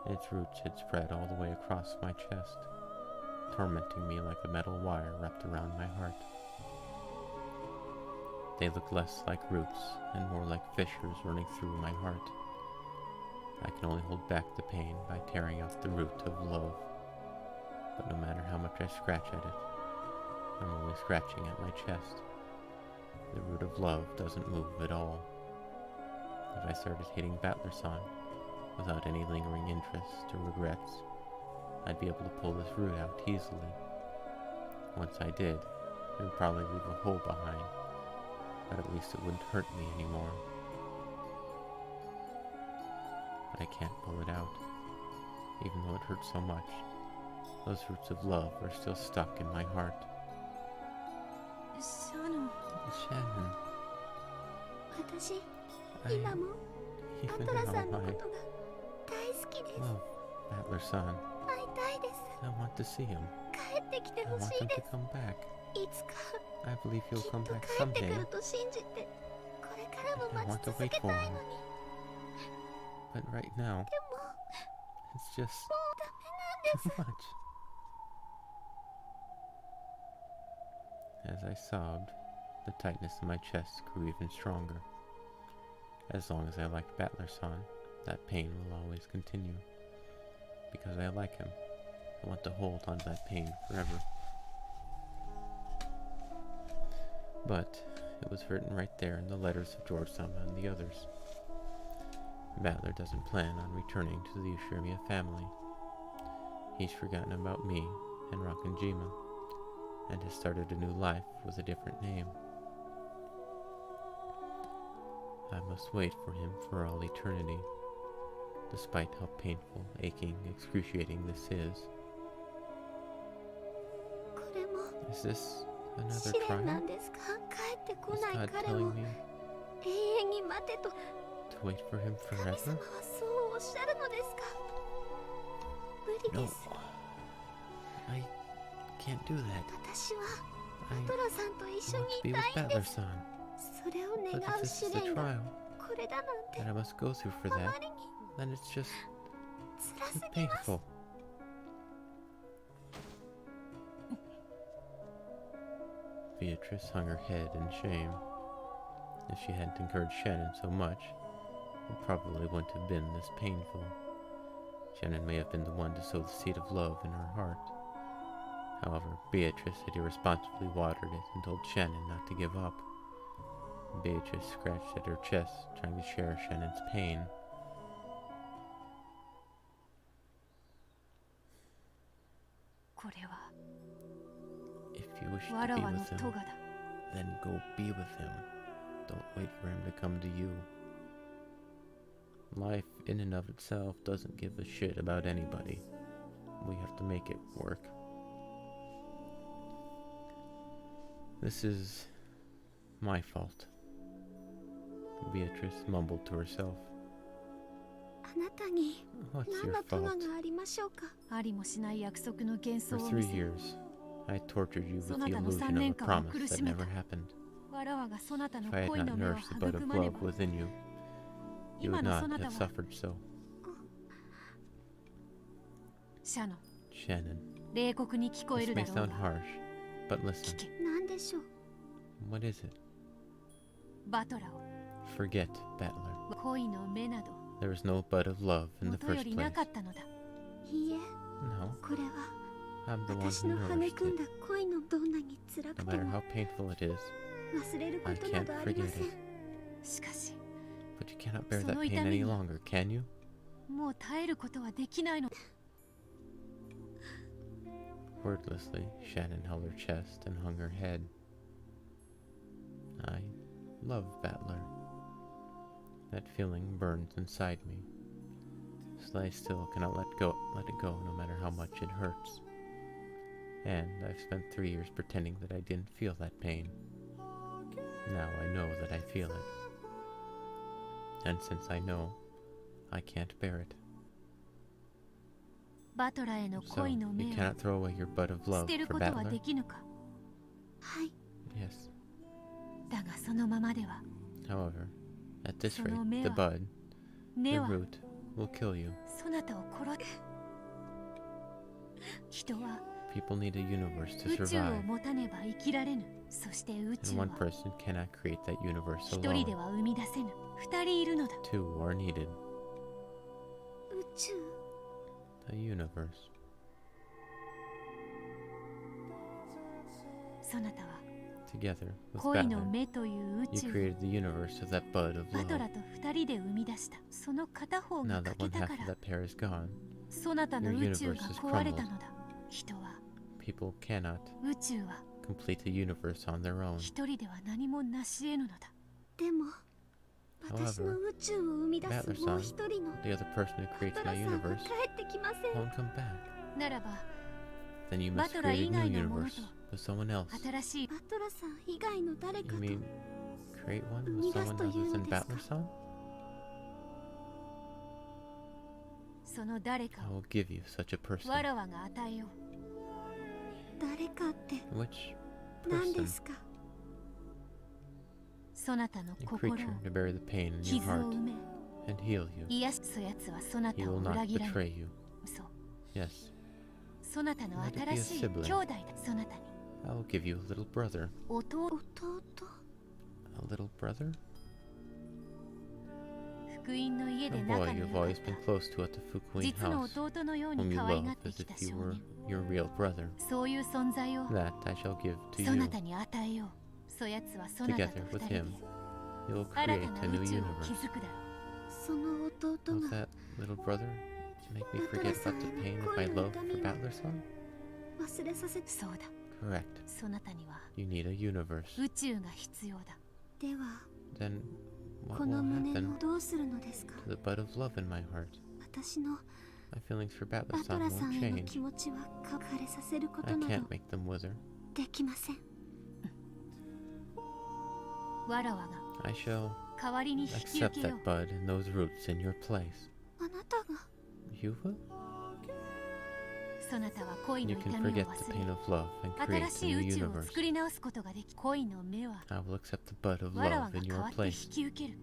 Its roots had spread all the way across my chest, tormenting me like a metal wire wrapped around my heart. They looked less like roots and more like fissures running through my heart. I can only hold back the pain by tearing out the root of love. But no matter how much I scratch at it, I'm only scratching at my chest. The root of love doesn't move at all. If I started hating Battler-san, without any lingering interest or regrets, I'd be able to pull this root out easily. Once I did, it would probably leave a hole behind, but at least it wouldn't hurt me anymore. But I can't pull it out, even though it hurts so much. Those roots of love are still stuck in my heart. い。シャノン、 Shannon, 私 I, 今もバ even トラさん now のこ I とが大好きです。 love Battler-san. 会いたいです。 I want to see him. 帰ってきて I ほ want しい him で to come back. す。いつか I believe き he'll っ come と back 帰ってく someday, ると信じて、これからも I 待 want ち to 続 wait け for たい him. のに。 But right now, でも it's just もうダメなんです。 too much. As I sobbed, the tightness in my chest grew even stronger. As long as I liked Battler-san, that pain will always continue. Because I like him, I want to hold on to that pain forever. But it was written right there in the letters of George-sama and the others. Battler doesn't plan on returning to the Ushirimiya family. He's forgotten about me and Rakanjima, and has started a new life with a different name. I must wait for him for all eternity, despite how painful, aching, excruciating this is. これも Is this 試 another 練な trial? んですか。帰ってこ Is ない God 彼を telling me 永遠に待てと to wait for him 神 forever? 様はそうおっしゃるのですか。無理 No, です。 I can't do that. 私は I トラさんと一緒 want に to い be た with いんです。 Battler-san, それを but 願 if う this 試 is the 練が trial これだなんて that I must go through for あ that, まりに then it's just 辛 too すぎます。 painful. Beatrice hung her head in shame. If she hadn't encouraged Shannon so much, it probably wouldn't have been this painful. Shannon may have been the one to sow the seed of love in her heart. However, Beatrice had irresponsibly watered it and told Shannon not to give up. Beatrice scratched at her chest, trying to share Shannon's pain. これは If you wish わ to ら be わの with 咎 him, だ。 then go be with him. Don't wait for him to come to you. Life in and of itself doesn't give a shit about anybody. We have to make it work. This is my fault. Beatrice mumbled to herself. あなたに What's 何 your の咎 fault? がありましょうか。ありもしない約束の幻想 For を見 3せ、 years, I tortured you with the そなたの illusion 3 of a 年間を promise 苦 that しめ never た。 happened. わらわがそなたの If I had 恋 not の目を nourished the bud 育 of まね love ば、 within you, you 今 would のそ not なた have は suffered so. シャノン、 Shannon, 冷酷に聞こえ this る may だろう sound が、 harsh, but 聞 listen. け。何でしょう。 What is it? バトラを Forget, Battler. 恋の目など There was no bud of love in the 元よ first りな place. かったのだ。いいえ、 No, これは I'm the one 私 who の育 nourished ん it. だ恋のどんなに辛 No くて matter も how painful it is, 忘れるこ I とな can't どありま forget せん。 it. しかし、 But you cannot bear そ that の pain 痛み any に longer, can you? もう耐えることはできないの。 Wordlessly, Shannon held her chest and hung her head. I love Battler. That feeling burns inside me. So I still cannot let it go no matter how much it hurts. And I've spent 3 years pretending that I didn't feel that pain. Now I know that I feel it. And since I know, I can't bear it. バトラへの So, 恋の you 目を cannot throw away your bud of 捨 love てる for ことは Battler? できぬか。はい、 Yes. だがそのままでは、 However, at this その rate, 目 the は bud, 根 the は root, will kill you. そなたを殺す。人は People need a universe to 宇宙を survive, 持たねば生きられぬ。そして宇宙 and は one person cannot create that universe 一人で alone. は生み出せぬ。二人いるのだ。 Two are needed. 宇宙。 A universe. そなたは Together with 恋の Battler, 目という宇 you 宙を created the universe of that bud of バト love. ラと二人で生み出した。その片方 Now が that 欠け one た half か of ら、 that pair is gone, そなたの Your 宇宙が universe is 壊れたのだ。人は people cannot 宇宙は complete a universe on their own. 一人では何も成し得ぬのだ。でも、私の宇宙を生み出す Battler もう son, 一人の the other person who バ creates トラ my さんは universe, 帰ってきません。 won't come back. ならば Then you バ must トラ create 以 a 外 new のもの universe と with someone else. 新しいバトラさん以外の誰 You かと mean create one with 生み出す someone という other の than ですか？ Battler son? その誰か I を will give you such a person. わらわが与えよう。誰かって Which 何 person? ですか？そなたの A 心を creature to bury the pain in your 傷を heart 埋め、 and heal you. 癒すやつはそな He たを will 裏 not 切らぬ。 betray you. 嘘。 Yes, そなたの Let it be a 新しい sibling. 兄弟だ。そなたに I will give you a little brother. 弟、弟。 A little brother? 福音の家 A で boy 仲の you've 良かっ always been た。 close to at the Fukuin 実の house, 弟のよう whom に you 可愛 love がって as きた if 少 you were 年。 your real brother. そういう存在を That I shall give to そな you. たに与えよう。そやつはそなた Together と with 二人で him, you will 新 create た a な new 宇宙を universe. 築くだろその弟 Will が that little brother make me forget about the pain of my love for Battler son? 忘れさせう。そうだ。 Correct. そなたには You need a universe. 宇宙が必要だ。では Then こ what の will 胸 happen をどうするのですか？ to the bud of love in my heart? 私の My feelings for バ Battler ト son ラさ won't んへの change. 気持ちは枯れさせるこ I とな can't ど make them wither. できません。わらわが I shall 代わりに引き受 accept けよ that bud and those roots in your place. あなたが You will? う。そなたは恋の You 痛 can みを forget 忘 the れ pain of love and create 新 a しい new 宇宙を universe. 作り直すことができ、恋の目は I will accept the bud of わらわ love が in 代わ your って place. 引き受ける。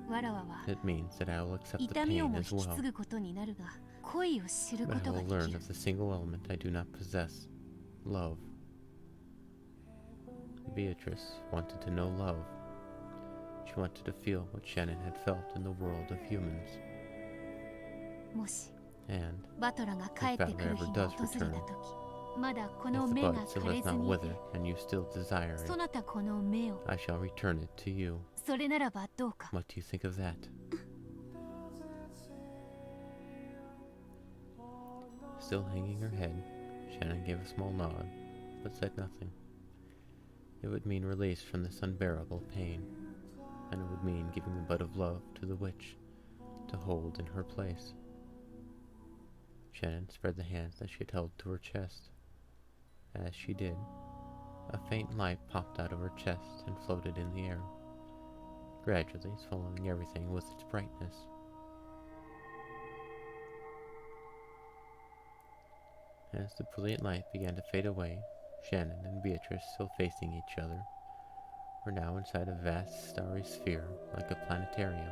わらわは It means that I will accept the 痛みを pain も引 as き well. 継ぐことになるが、恋を知るこ But I とが will で learn きる of。the single element I do not possess. Love. Beatrice wanted to know love. She wanted to feel what Shannon had felt in the world of humans. もし And バトラが帰ってくる日が訪れた時、まだこ if の the 目が bud still 枯れ has ず not にい withered て、 and you still desire そ it, なたこの目を、 I shall return it to you. それならばどうか。 What do you think of that? Still hanging her head, Shannon gave a small nod, but said nothing. It would mean release from this unbearable pain, and it would mean giving the bud of love to the witch to hold in her place. Shannon spread the hands that she had held to her chest. As she did, a faint light popped out of her chest and floated in the air, gradually swallowing everything with its brightness. As the brilliant light began to fade away, Shannon and Beatrice, still facing each other, were now inside a vast starry sphere like a planetarium.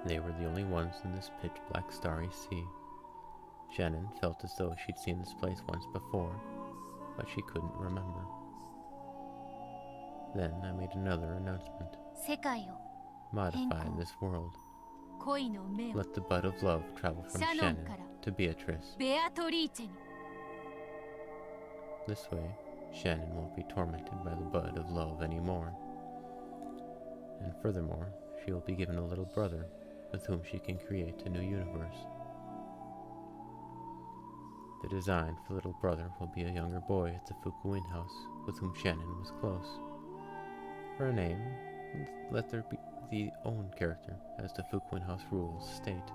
They were the only ones in this pitch-black starry sea. Shannon felt as though she'd seen this place once before, but she couldn't remember. Then I made another announcement. 世界を Modify this world. 恋の目を Let the bud of love travel from Shannon Shannon to Beatrice. ベアトリーチェに This way, Shannon won't be tormented by the bud of love anymore. And furthermore, she will be given a little brother with whom she can create a new universe. The design for the little brother will be a younger boy at the Fukuin house with whom Shannon was close. For a name, let there be the own character, as the Fukuin house rules state.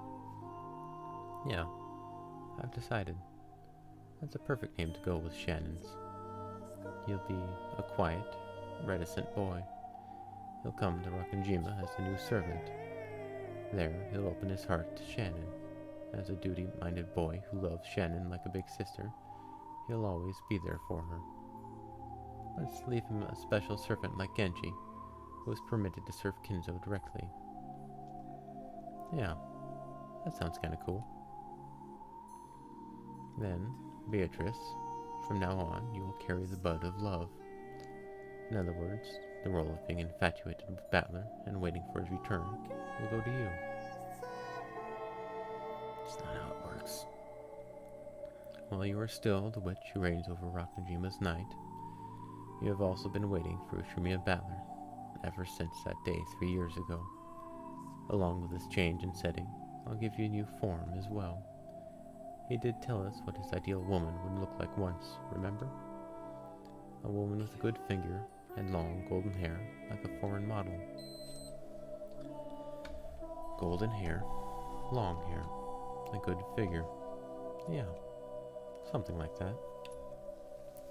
Yeah, I've decided. That's a perfect name to go with Shannon's. He'll be a quiet, reticent boy. He'll come to Rakanjima as a new servant. There, he'll open his heart to Shannon. As a duty-minded boy who loves Shannon like a big sister, he'll always be there for her. Let's leave him a special servant like Genji, who is permitted to serve Kinzo directly. Yeah, that sounds kinda cool. Then, Beatrice, from now on, you will carry the bud of love. In other words, the role of being infatuated with Battler and waiting for his return will go to you. It's not how it works. While you are still the witch who reigns over Rakanjima's night, you have also been waiting for Ushimiya Battler, ever since that day 3 years ago. Along with this change in setting, I'll give you a new form as well. He did tell us what his ideal woman would look like once, remember? A woman with a good figure and long golden hair, like a foreign model. Golden hair, long hair, a good figure. Yeah, something like that.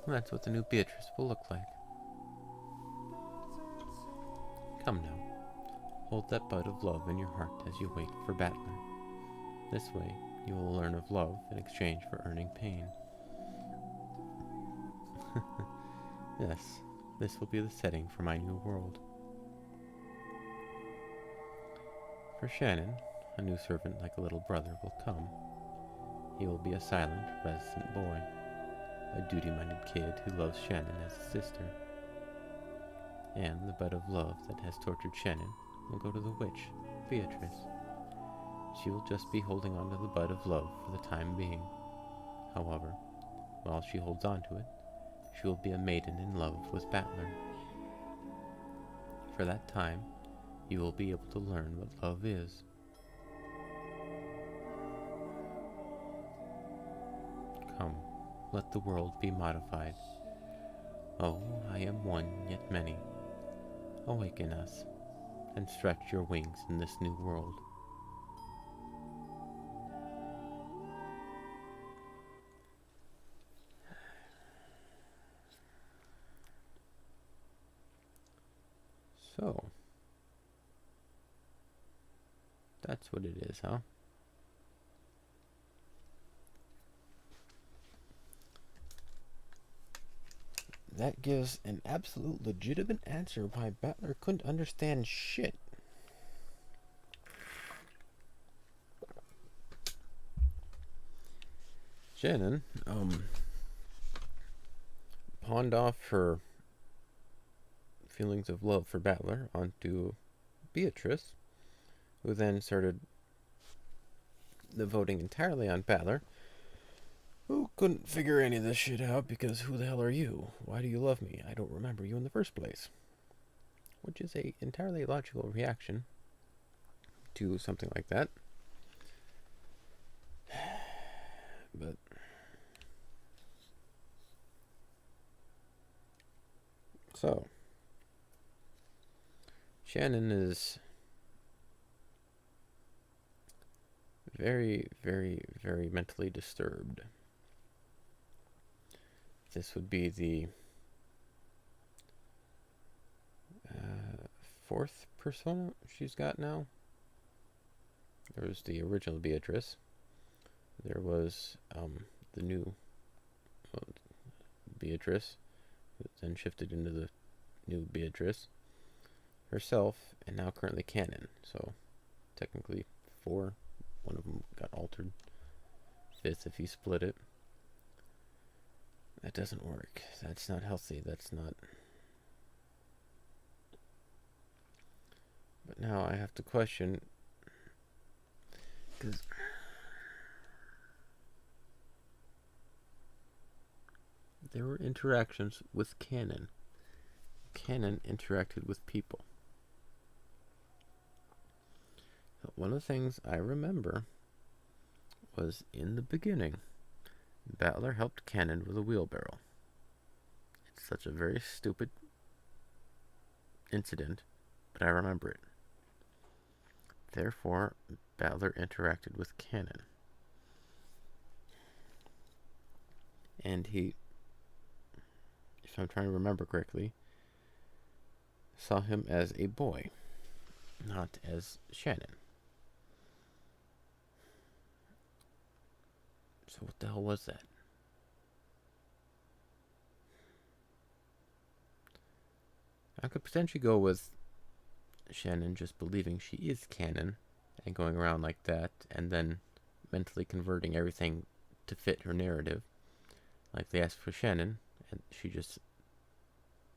And that's what the new Beatrice will look like. Come now, hold that bud of love in your heart as you wait for Battler. This way, you will learn of love in exchange for earning pain. Yes, this will be the setting for my new world. For Shannon, a new servant like a little brother will come. He will be a silent, reticent boy, a duty-minded kid who loves Shannon as a sister. And the bud of love that has tortured Shannon will go to the witch, Beatrice. She will just be holding on to the bud of love for the time being. However, while she holds on to it, she will be a maiden in love with Battler. For that time, you will be able to learn what love is. Come, let the world be modified. Oh, I am one, yet many. Awaken us, and stretch your wings in this new world. So, that's what it is, huh? That gives an absolute legitimate answer why Battler couldn't understand shit. Shannon, pawned off her feelings of love for Battler onto Beatrice, who then started devoting entirely on Battler, who couldn't figure any of this shit out because who the hell are you? Why do you love me? I don't remember you in the first place. Which is a entirely logical reaction to something like that. But So, Shannon is very, very, very mentally disturbed. This would be the fourth persona she's got now. There was the original Beatrice. There was the new Beatrice, who then shifted into the new Beatrice herself, and now currently canon. So technically 4. One of them got altered. 5th if you split it. That doesn't work. That's not healthy. That's not... But now I have to question, because there were interactions with canon. Canon interacted with people. One of the things I remember was in the beginning, Battler helped Canon with a wheelbarrow. It's such a very stupid incident, but I remember it. Therefore, Battler interacted with Canon. And he, if I'm trying to remember correctly, saw him as a boy, not as Shannon. So what the hell was that? I could potentially go with Shannon just believing she is canon and going around like that, and then mentally converting everything to fit her narrative. Like they ask for Shannon, and she just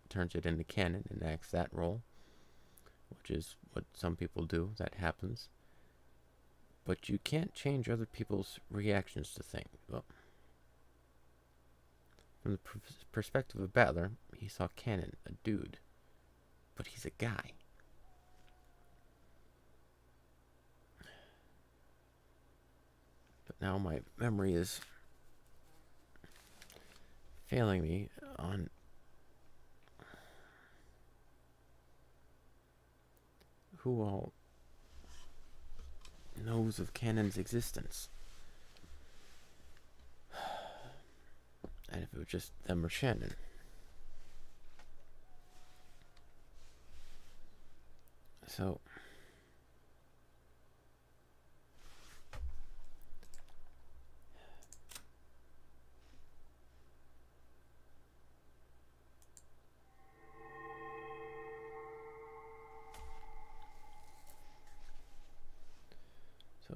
turns it into canon and acts that role, which is what some people do. That happens. But you can't change other people's reactions to things. Well, from the perspective of Battler, he saw Canon, a dude. But he's a guy. But now my memory is failing me on who all knows of Canon's existence. And if it was just them or Shannon. So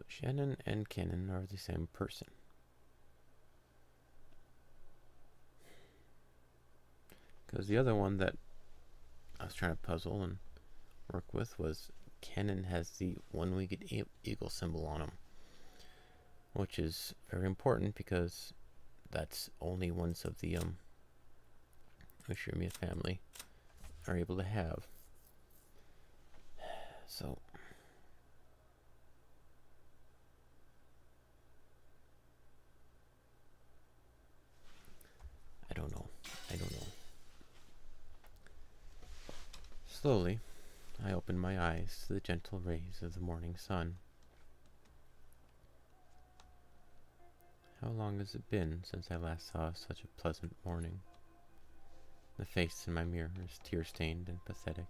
Shannon and Canon are the same person. Because the other one that I was trying to puzzle and work with was Canon has the one-winged eagle symbol on him, which is very important because that's only ones of the Ushirimiya family are able to have. So I don't know. Slowly, I opened my eyes to the gentle rays of the morning sun. How long has it been since I last saw such a pleasant morning? The face in my mirror is tear-stained and pathetic.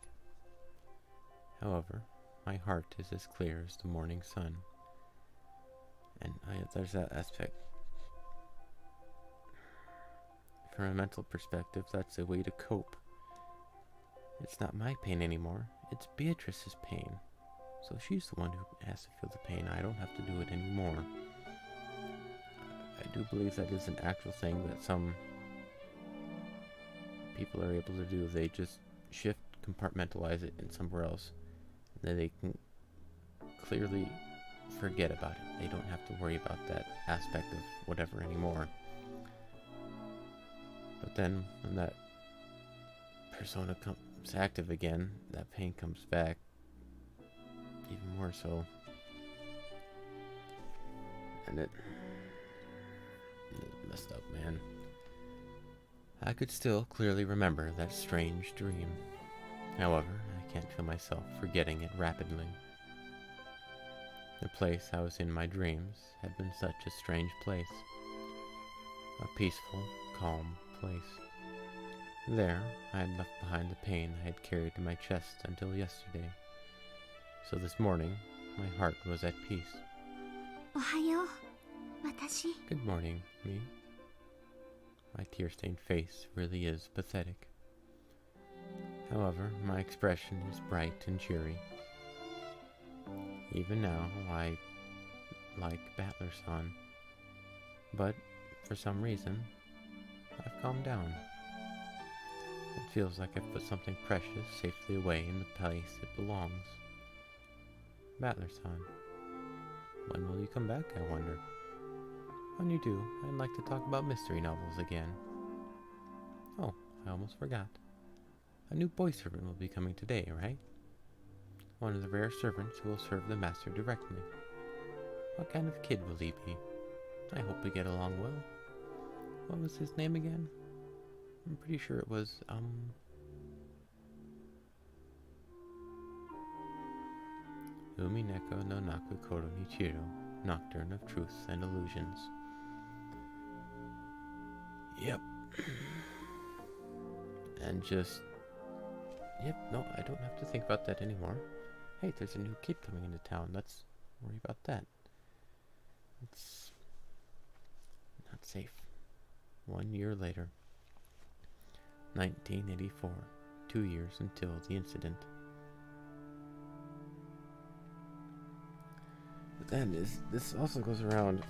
However, my heart is as clear as the morning sun. And there's that aspect. From a mental perspective, that's a way to cope. It's not my pain anymore. It's Beatrice's pain. So she's the one who has to feel the pain. I don't have to do it anymore. I do believe that is an actual thing that some people are able to do. They just shift, compartmentalize it in somewhere else. And then they can clearly forget about it. They don't have to worry about that aspect of whatever anymore. But then when that persona comes active again, that pain comes back even more so, and it's messed up, man. I could still clearly remember that strange dream. However, I can't feel myself forgetting it rapidly. The place I was in my dreams had been such a strange place. A peaceful, calm place. There, I had left behind the pain I had carried in my chest until yesterday. So this morning, my heart was at peace. おはよう、私。 Good morning, me. My tear-stained face really is pathetic. However, my expression is bright and cheery. Even now, I like Battler-san. But, for some reason, I've calmed down. It feels like I've put something precious safely away in the place it belongs. Battler-san, when will you come back, I wonder? When you do, I'd like to talk about mystery novels again. Oh, I almost forgot. A new boy servant will be coming today, right? One of the rare servants who will serve the master directly. What kind of kid will he be? I hope we get along well. What was his name again? I'm pretty sure it was, Umineko no Naku Koro Nichiro, Nocturne of Truths and Illusions. Yep. And just... Yep, no, I don't have to think about that anymore. Hey, there's a new kid coming into town. Let's worry about that. It's not safe. 1 year later. 1984. 2 years until the incident. But then this also goes around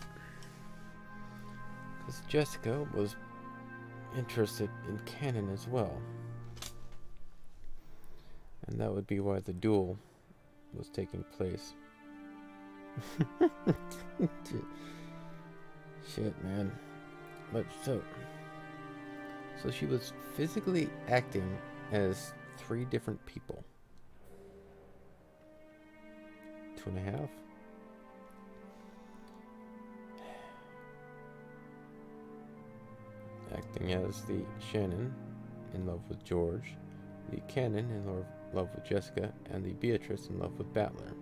because Jessica was interested in canon as well. And that would be why the duel was taking place. Shit, man. But so she was physically acting as 3 different people. 2.5. Acting as the Shannon in love with George, the Canon in love with Jessica, and the Beatrice in love with Battler.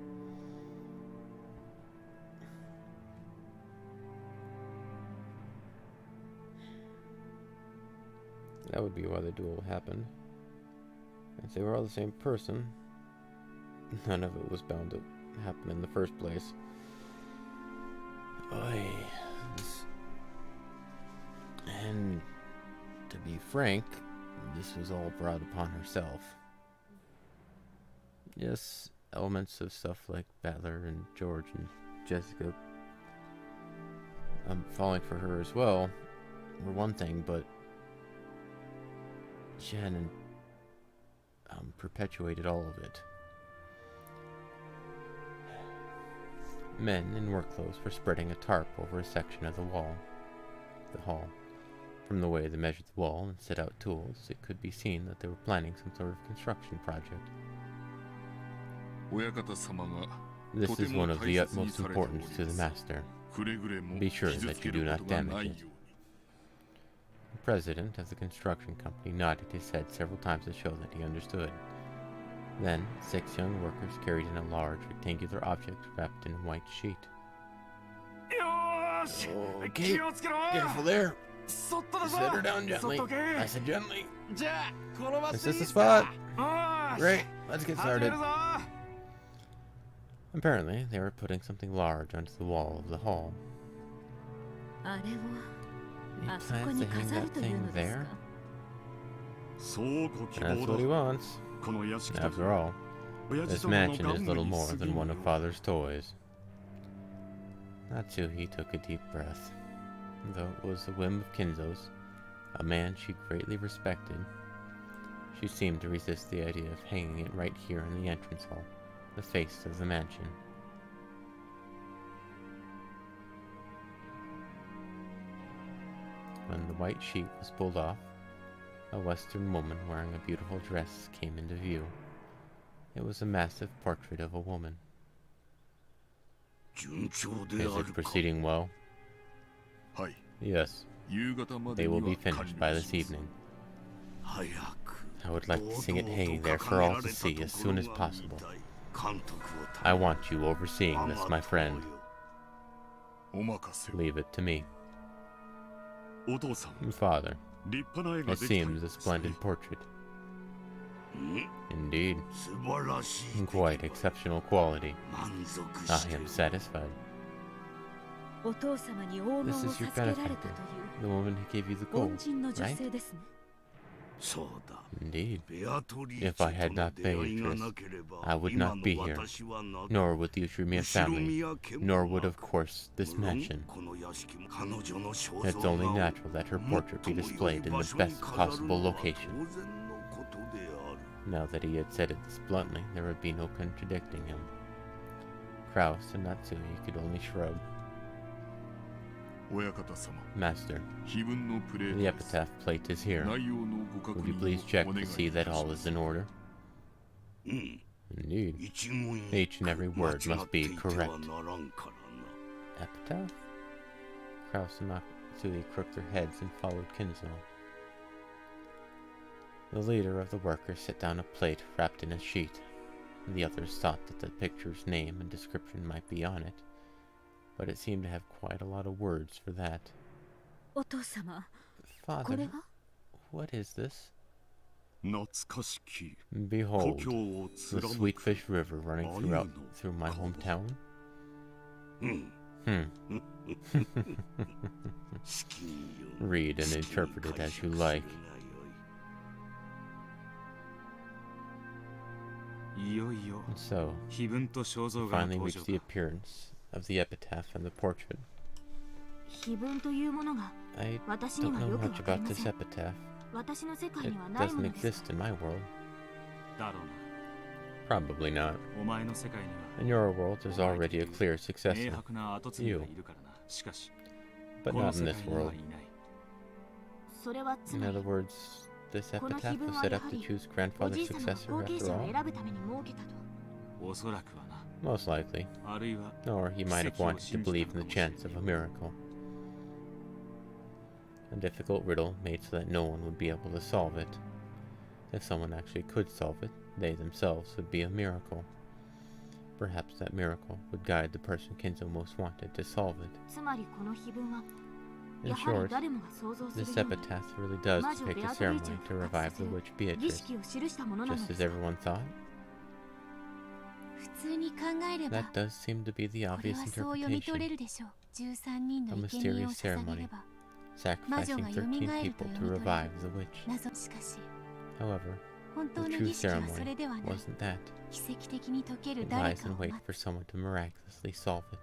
That would be why the duel happened. If they were all the same person, none of it was bound to happen in the first place. Oy. And to be frank, this was all brought upon herself. Yes, elements of stuff like Battler and George and Jessica falling for her as well were one thing, but Shannon perpetuated all of it. Men in work clothes were spreading a tarp over a section of the hall. From the way they measured the wall and set out tools, it could be seen that they were planning some sort of construction project. This is one of the utmost importance to the master. Be sure that you do not damage it. The president of the construction company nodded his head several times to show that he understood. Then, 6 young workers carried in a large rectangular object wrapped in a white sheet. Okay, careful there. Set her down gently. I said gently. Is this the spot? Great, let's get started. Apparently, they were putting something large onto the wall of the hall. He plans to hang that thing there? That's what he wants. After all, this mansion is little more than one of Father's toys. Natsuhi took a deep breath. Though it was the whim of Kinzo's, a man she greatly respected, she seemed to resist the idea of hanging it right here in the entrance hall, the face of the mansion. When the white sheet was pulled off, a Western woman wearing a beautiful dress came into view. It was a massive portrait of a woman. Is it proceeding well? Yes. They will be finished by this evening. I would like to sing it hanging there for all to see as soon as possible. I want you overseeing this, my friend. Leave it to me. Father, it seems a splendid portrait. Indeed. Quite exceptional quality. I am satisfied. This is your benefactor, the woman who gave you the gold, right? Indeed. If I had not Beatrice, I would not be here, nor would the Ushimiya family, nor would, of course, this mansion. It's only natural that her portrait be displayed in the best possible location. Now that he had said it this bluntly, there would be no contradicting him. Kraus and Natsui could only shrug. Master, the epitaph plate is here. Would you please check to see that all is in order? Indeed. Each and every word must be correct. Epitaph? Kraus and Natsui crooked their heads and followed Kinzo. The leader of the workers set down a plate wrapped in a sheet. The others thought that the picture's name and description might be on it, but it seemed to have quite a lot of words for that. Father, what is this? Behold, the Sweetfish River running through my hometown. Read and interpret it as you like. And so, we finally reached the appearance of the epitaph and the portrait. I don't know much about this epitaph. It doesn't exist in my world. Probably not. In your world, there's already a clear successor. You. But not in this world. In other words, this epitaph was set up to choose grandfather's successor after all? Most likely. Or he might have wanted to believe in the chance of a miracle. A difficult riddle made so that no one would be able to solve it. If someone actually could solve it, they themselves would be a miracle. Perhaps that miracle would guide the person Kinzo most wanted to solve it. In short, this epitaph really does depict a ceremony to revive the witch Beatrice, just as everyone thought. That does seem to be the obvious interpretation. A mysterious ceremony, sacrificing 13 people to revive the witch. However, the true ceremony wasn't that. It lies in wait for someone to miraculously solve it.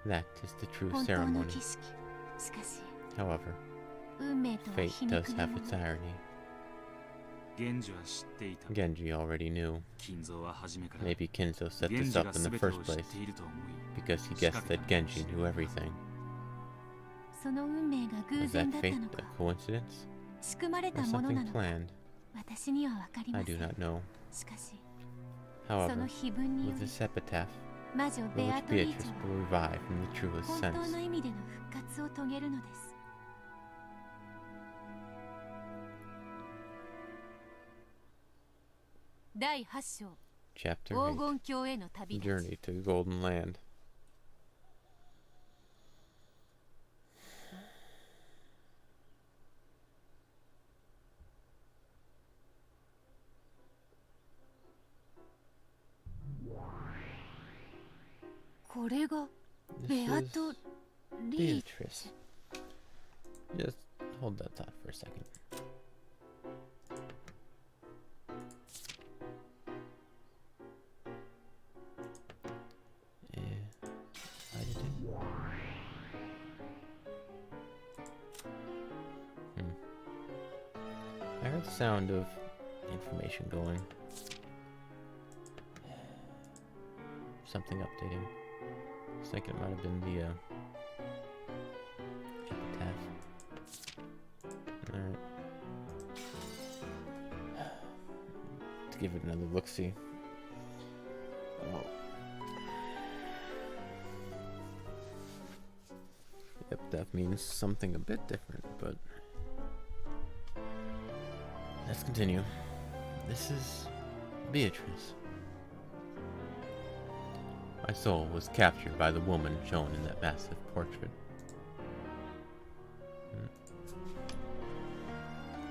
That is the true ceremony. However, fate does have its irony. Genji already knew. Maybe Kinzo set this up in the first place, because he guessed that Genji knew everything. Was that fate a coincidence? Or something planned? I do not know. However, with this epitaph, the witch Beatrice will revive in the truest sense. Chapter 8. Journey to Golden Land. This is Beatrice. Just hold that thought for a second. I heard the sound of information going. Something updating. I was thinking it might have been the epitaph. Alright. Let's give it another look-see. Oh. The epitaph means something a bit different, but let's continue. This is Beatrice. My soul was captured by the woman shown in that massive portrait.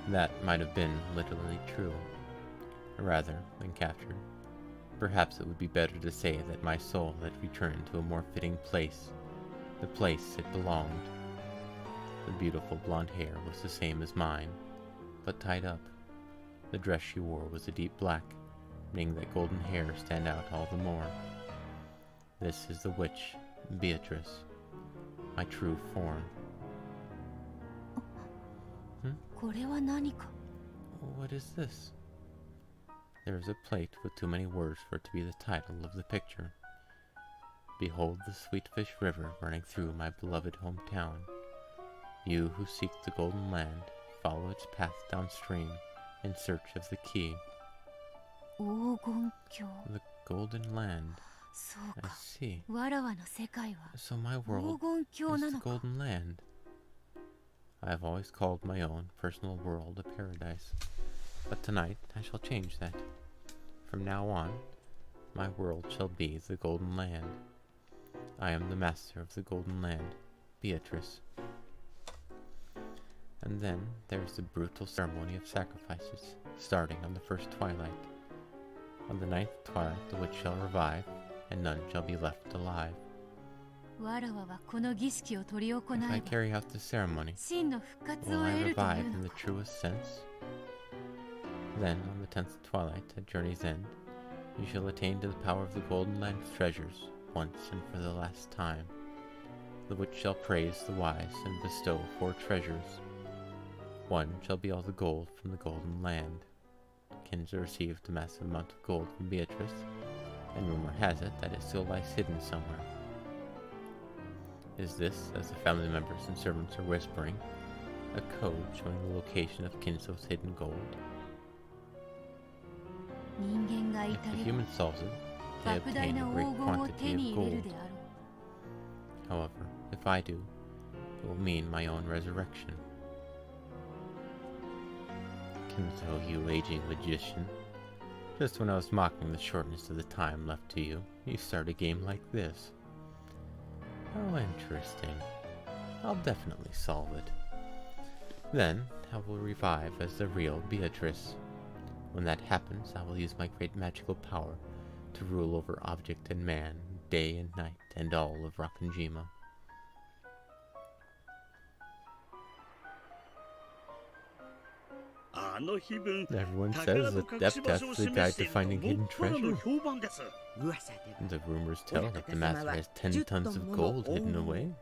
That might have been literally true, rather than captured. Perhaps it would be better to say that my soul had returned to a more fitting place, the place it belonged. The beautiful blonde hair was the same as mine, but tied up. The dress she wore was a deep black, making that golden hair stand out all the more. This is the witch, Beatrice, my true form. What is this? There is a plate with too many words for it to be the title of the picture. Behold the sweet fish river running through my beloved hometown. You who seek the golden land, follow its path downstream in search of the key. The golden land. I see. So my world is the golden land. I have always called my own personal world a paradise, but tonight I shall change that. From now on, my world shall be the golden land. I am the master of the golden land, Beatrice. And then there's the brutal ceremony of sacrifices, starting on the first twilight. On the ninth twilight the witch shall revive, and none shall be left alive. If I carry out the ceremony, will I revive in the truest sense? Then, on the 10th twilight, at journey's end, you shall attain to the power of the golden land's treasures, once and for the last time. The witch shall praise the wise and bestow 4 treasures. One shall be all the gold from the golden land. Kinza received a massive amount of gold from Beatrice, and rumor has it that it still lies hidden somewhere. Is this, as the family members and servants are whispering, a code showing the location of Kinzo's hidden gold? If the human solves it, they obtain a great quantity of gold. However, if I do, it will mean my own resurrection. Kinzo, you aging magician. Just when I was mocking the shortness of the time left to you, you start a game like this. How interesting. I'll definitely solve it. Then, I will revive as the real Beatrice. When that happens, I will use my great magical power to rule over object and man, day and night, and all of Rakanjima. Everyone says that Depteth is the guide to finding hidden treasure. The rumors tell that the master has 10 tons of gold hidden away.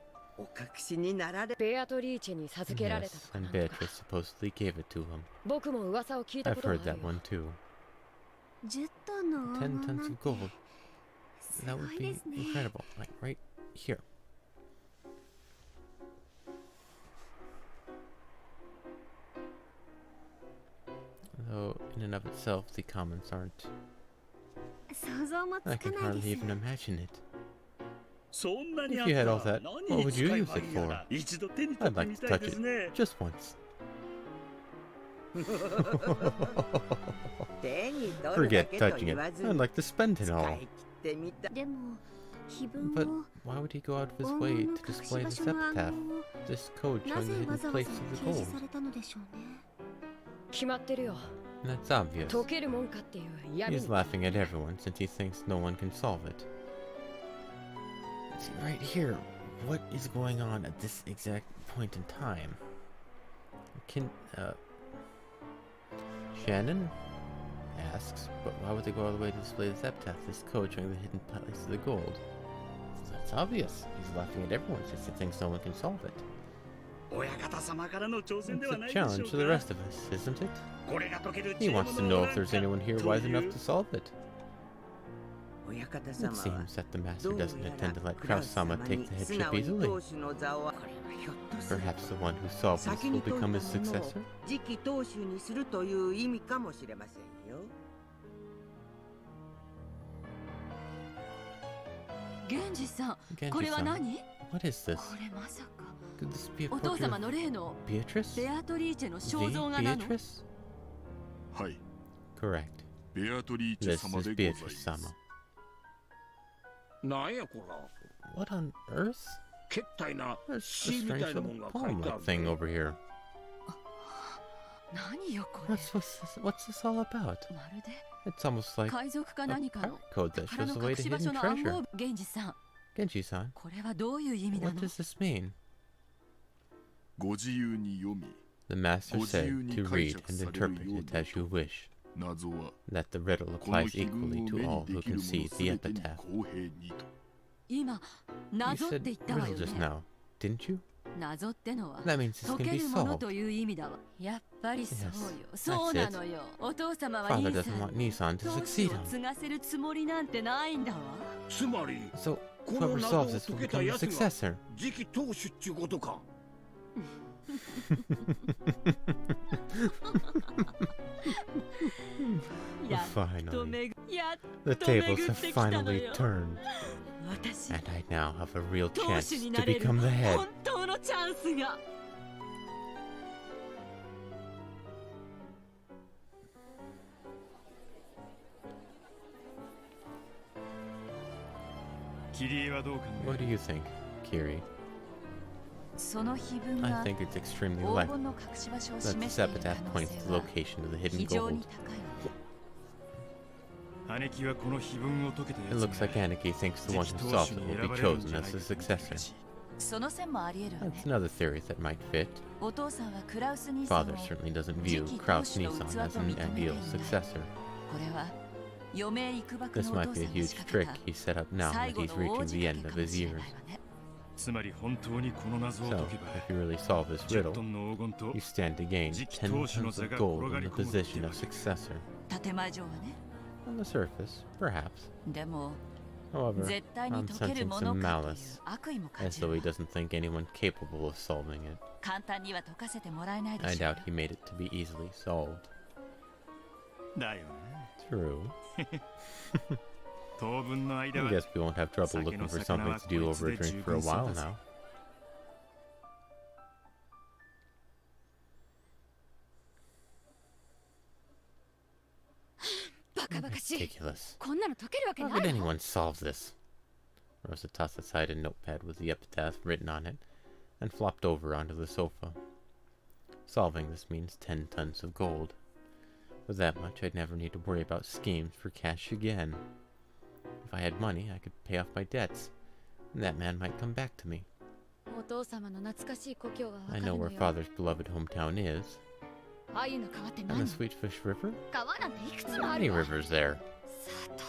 Yes, and Beatrice supposedly gave it to him. I've heard that one too. 10 tons of gold. That would be incredible. Like right here. Though, in and of itself, the comments aren't... I can hardly even imagine it. If you had all that, what would you use it for? I'd like to touch it, just once. Forget touching it. I'd like to spend it all. But why would he go out of his way to display this epitaph, this code showing the hidden place of the gold? That's obvious. He's laughing at everyone since he thinks no one can solve it. See, right here, what is going on at this exact point in time? Shannon asks, but why would they go all the way to display this epitaph, this code showing the hidden place of the gold? That's obvious. He's laughing at everyone since he thinks no one can solve it. It's a challenge to the rest of us, isn't it? He wants to know if there's anyone here wise enough to solve it. It seems that the master doesn't intend to let Kraus-sama take the headship easily. Perhaps the one who solves this will become his successor? Genji-san, what is this? Could this be a portrait of Beatrice? The Beatrice? はい、 Correct. ベアトリーチェ This 様 is でございます Beatrice-sama. なんやこら What on earth? けったいな There's a 詩み strange たいなもん little が書いてあ poem-like る thing で over here. 何よこれ。 What's this all about? まるで It's almost like 海賊か a 何か pirate の code that 宝 shows の the way 隠 to し場所 hidden の暗 treasure. 号。源氏さん、 Genji-san, これはどういう意味な what の？ does this mean? ご自由に読み、 The master said to read and interpret it as you wish, 謎は that the riddle この applies 碑文 equally を to 目 all に who できる can も see の the すべてに epitaph. 公平にと。今 You 謎って said 言ったわ riddle よ just ね。 now, didn't you? 謎ってのは That means this 解 can け be るもの solved. という意味だわ。やっぱりそうよ。 Yes, そう that's な it. のよ。お父様は Father 兄 doesn't さん want Nissan to 当 succeed 主を him. 継がせるつもりなんてないんだわ。つまり So この whoever 謎を solves this 解 will けた become the やつが successor. 次期当主っちゅうことかやっと Finally, めぐやっ the と巡 tables って have きたの finally よ。 turned, 私 and I now have a real 当 chance 主に to なれる become the head. 本当のチャンスが。切り絵はどう考え What do you think, Kiri? その碑文 I が think it's extremely 黄 likely 金の隠し場所を that 示 this している可 epitaph 能 points to 性 the は location of the hidden 非常に gold. 高いわ。姉貴はこの碑文を解けた It やつ looks like Aniki thinks the one who solves it will be chosen as the successor. その線もあり得るわね That's。another theory that might fit. お父さんはクラウス兄さんを Father こ certainly doesn't view Kraus Nissan as an ideal successor. れは余命いくばく This のお might 父 be さ a んが huge 仕掛 trick けた he set up now 最 that 後 he's の reaching 大 the 仕掛 end け of かも his しれ years. ないわね。つまり本当にこの謎を So, 解けば if you really solve this 10 ト riddle, ンの黄金と you stand to gain 次期 10 当主の tons 座 of が gold 転が in り the 込むって position わ of け successor. 建前上はね。 On the surface, perhaps. でも However, 絶対に I'm 解ける sensing もの some かという malice, 悪意も感 as じ though る he わ。 doesn't think anyone capable of solving it. 簡単には解かせてもらえないで I しょう doubt he made it to be easily solved. だよ True. な。当分の間 I は guess we won't have trouble looking for something to do over a drink for a while now. バカバカしい。 Ridiculous. こんなの解けるわけ How な could いわ。 anyone solve this? Rosa tossed aside a notepad with the epitaph written on it and flopped over onto the sofa. Solving this means 10 tons of gold. With that much, I'd never need to worry about schemes for cash again. If I had money, I could pay off my debts, and that man might come back to me. お父様の懐かしい故郷がわか I る know の where よ。 father's beloved hometown is. 鮎の川って And 何 the Sweetfish River? 川なんていくつ How もあ many るわ。 rivers there? さ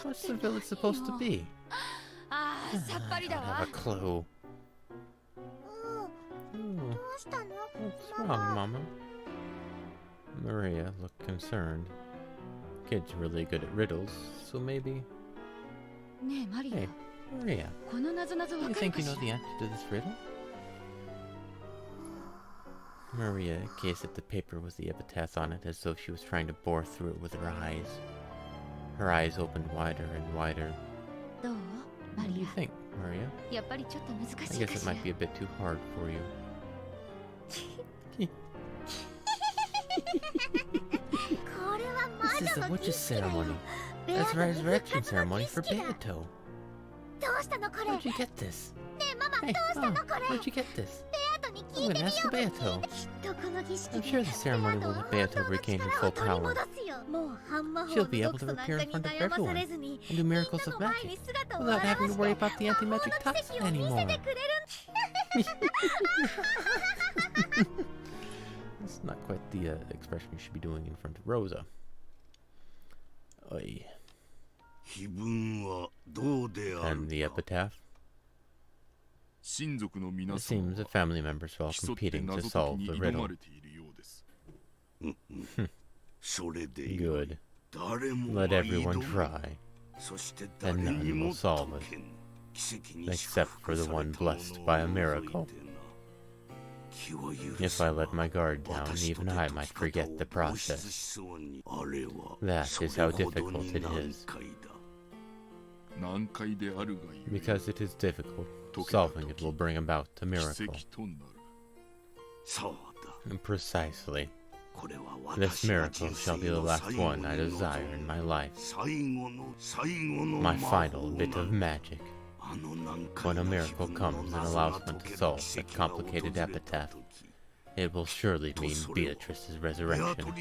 あ、 What's the village supposed to be? ああ、さっぱ I り don't だ have わ a。clue. ど Hmm, うしたの what's wrong, Mama? Maria looked concerned. Kid's really good at riddles, so maybe... ねえ、マリア Hey,。Maria, この謎々 do わ you かる think か you し know ら the answer to this riddle? Maria gazed at the paper with the epitaph on it as though she was trying to bore through it with her eyes. Her eyes opened wider and wider. どうマ What do リ you think, Maria? ア。やっぱりちょっと難 I しい guess か it しら might。be a bit too hard for you. これは魔 This is 女 a の儀 witch's 式だよ ceremony. ベア That's ト a に復 resurrection 活の ceremony 儀 for 式だ。 Beato. どうしたのこれ。 Where'd you get this? ねえママ、 Hey, どうしたの Mom, これ。 where'd you get this? ベアトに聞 I'm いて gonna み ask よ the う。 Beato. きっとこの儀式 I'm で sure the ceremony will let ベア Beato トは regain his 力 full を取り power 戻すよ。もう半魔法 She'll の be able 毒 to 素なんか appear に in front of 悩まさ everyone れずに and do みんな miracles の of 前 magic に姿を without 現 having to し worry て about the 魔 anti 法の magic 奇跡 toxin を見せ anymore. てくれる。 That's not quite the expression you should be doing in front of Rosa. Oy. 碑文はどうであ And the るか epitaph? 親族の It 皆様 seems that は family members are all 競って competing to 謎 solve 解き the に挑ま riddle. れているようです。それでよい Good. 誰もが Let 挑 everyone む try, そして and 誰 none に will も solve 解 it, けん奇跡に except 祝 for 福 the され one た者 blessed by a を除い miracle. てな気を許 If せ I ば let my guard down, 私と even て I 解 might き方を forget the 防止 process. しそうにあれは That そ is れ how ほど difficult に it 難 is. 解だ難解であるがゆえ Because it is difficult, solving it will bring about a 奇 miracle. 跡となる。そうだ Precisely. This miracle shall be the last one I desire in my life. My final bit of magic. When a miracle comes and allows one to solve that complicated epitaph, it will surely mean Beatrice's resurrection.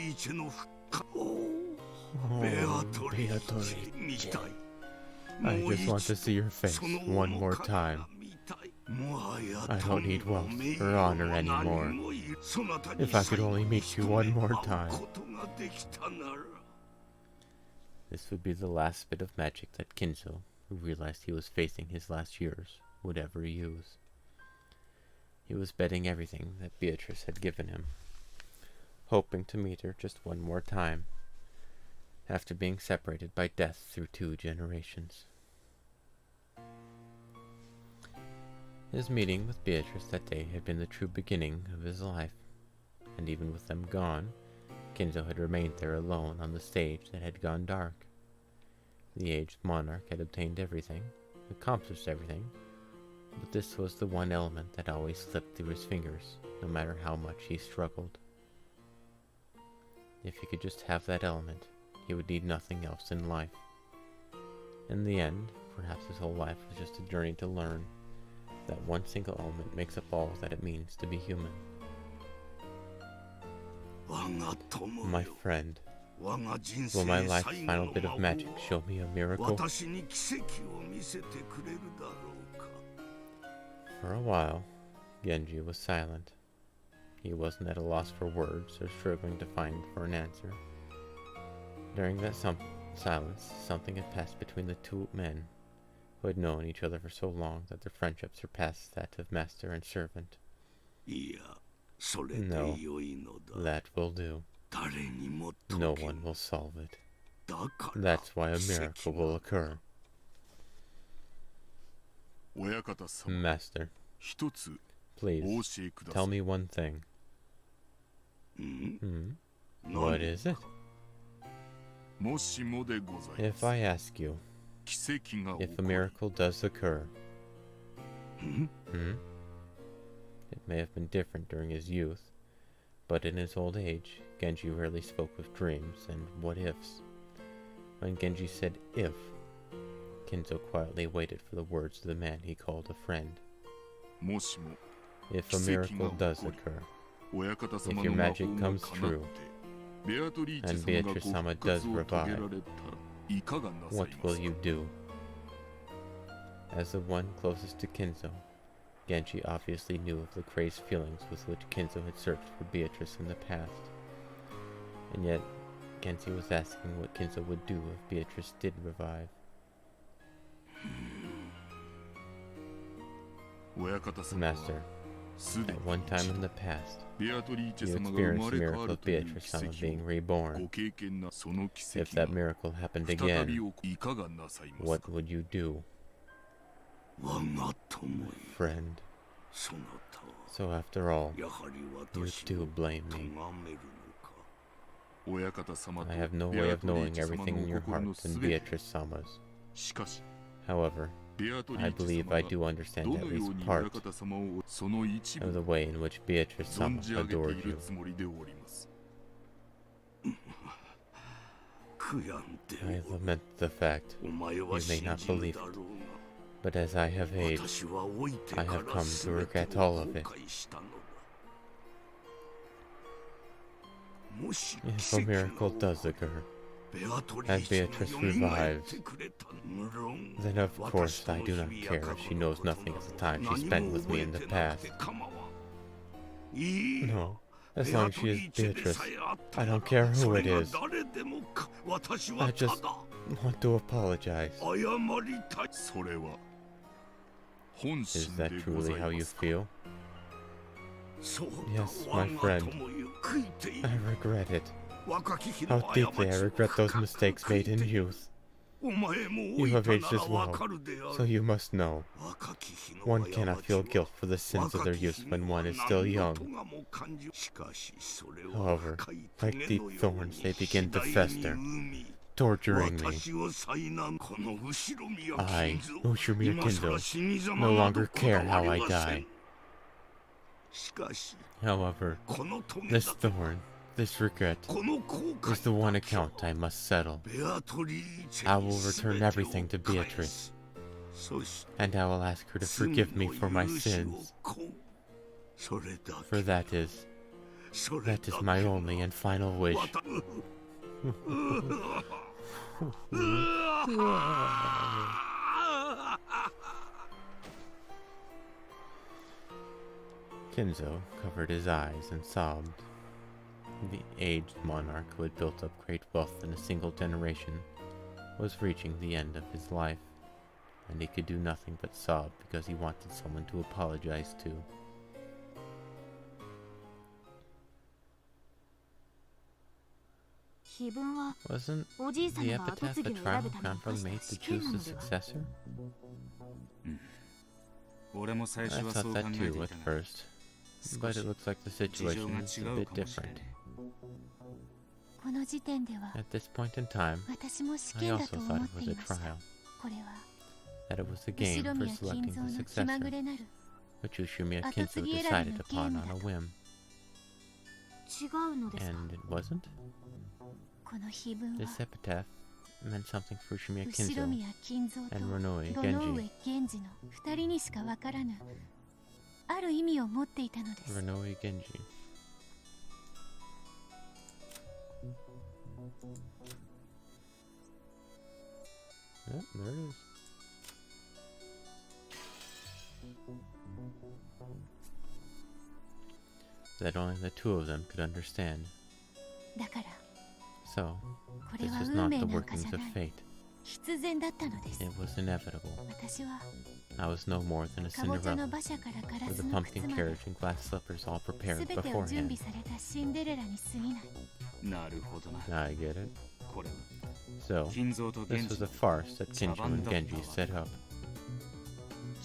Oh, Beatrice. I just want to see your face one more time. I don't need wealth or honor anymore. If I could only meet you one more time. This would be the last bit of magic that Kinzo, who realized he was facing his last years, would ever use. He was betting everything that Beatrice had given him, hoping to meet her just one more time, after being separated by death through 2 generations. His meeting with Beatrice that day had been the true beginning of his life, and even with them gone, Kinzo had remained there alone on the stage that had gone dark. The aged monarch had obtained everything, accomplished everything, but this was the one element that always slipped through his fingers, no matter how much he struggled. If he could just have that element, he would need nothing else in life. In the end, perhaps his whole life was just a journey to learn that one single element makes up all that it means to be human. My friend, will my life's final bit of magic show me a miracle? For a while, Genji was silent. He wasn't at a loss for words or struggling to find for an answer. During that silence, something had passed between the 2 men who had known each other for so long that their friendship surpassed that of master and servant. No, that will do. No one will solve it. That's why a miracle will occur. Master, please, tell me one thing. What is it? If I ask you, if a miracle does occur, it may have been different during his youth, but in his old age, Genji rarely spoke of dreams and what-ifs. When Genji said if, Kinzo quietly waited for the words of the man he called a friend. If a miracle does occur, if your magic comes true, and Beatrice-sama does revive, what will you do? As the one closest to Kinzo, Genji obviously knew of the crazed feelings with which Kinzo had searched for Beatrice in the past. And yet, Genji was asking what Kinzo would do if Beatrice did revive. Master, at one time in the past, you experienced the miracle of Beatrice-sama being reborn. If that miracle happened again, what would you do? Friend. So after all, you do blame me. I have no way of knowing everything in your heart than Beatrice-sama's. However, I believe I do understand at least part of the way in which Beatrice-sama adored you. I lament the fact you may not believe it, but as I have aged, I have come to regret all of it. If a miracle does occur, and Beatrice revives, then of course I do not care if she knows nothing of the time she spent with me in the past. No, as long as she is Beatrice, I don't care who it is. I just want to apologize. Is that truly how you feel? Yes, my friend. I regret it. How deeply I regret those mistakes made in youth. You have aged as well, so you must know. One cannot feel guilt for the sins of their youth when one is still young. However, like deep thorns, they begin to fester, torturing me. I, Ushumiya Kinzo, no longer care how I die. However, this thorn, This regret この後 is the 悔 one だけを account I must settle. ベアトリーチ I ェ will に return 全てを everything to 返 Beatrice, すそして and I will ask her to 罪 forgive me の for my 許しを sins, 請うそれだ for け that is それだ that け is my only and final wish. わた Kinzo covered his eyes and sobbed. The aged monarch who had built up great wealth in a single generation was reaching the end of his life, and he could do nothing but sob because he wanted someone to apologize to. 碑文は Wasn't おじいさ the まが跡 epitaph 継 a ぎを選 trial ぶために Grandpa 出し made た to 試験 choose な a のでは successor? 俺も最 I 初はそ thought う考 that えて too い at たが first, but it looks like the 事情 situation が is 違 a う bit かもしれ different. ねこの時点では At this point in time, 私も試 I 験だ also と thought 思っ it てい was a ました。 trial, これは that it was a game 後 for 宮金 selecting 蔵 the の気まぐ successor, れなる which Ushimiya 後 Kinzo 継ぎ選び decided のゲー upon ム on だ a と whim, 違うのですか。 and it wasn't? この碑文は This epitaph meant something for Ushimiya 後 Kinzo 宮金蔵と and 堂 Renoi 上 Genji. 源氏の2人にしかわからぬある意味を持っていたのです。 Renoi Genji. Yep, there it is. That only the two of them could understand. だから So, これ this は was 運 not 命 the なんか workings じゃ of ない。 fate. 必然だったのです。 It was inevitable. 私は I was no more than a かぼちゃの Cinderella, 馬車からガラ with ス a の靴 pumpkin まで carriage and glass slippers all す prepared べてを準備 beforehand. されたシンデレラに過ぎない。なるほどな I get it. これは So, 金蔵と this 源 was 氏 a farce that Kinjo and Genji set up.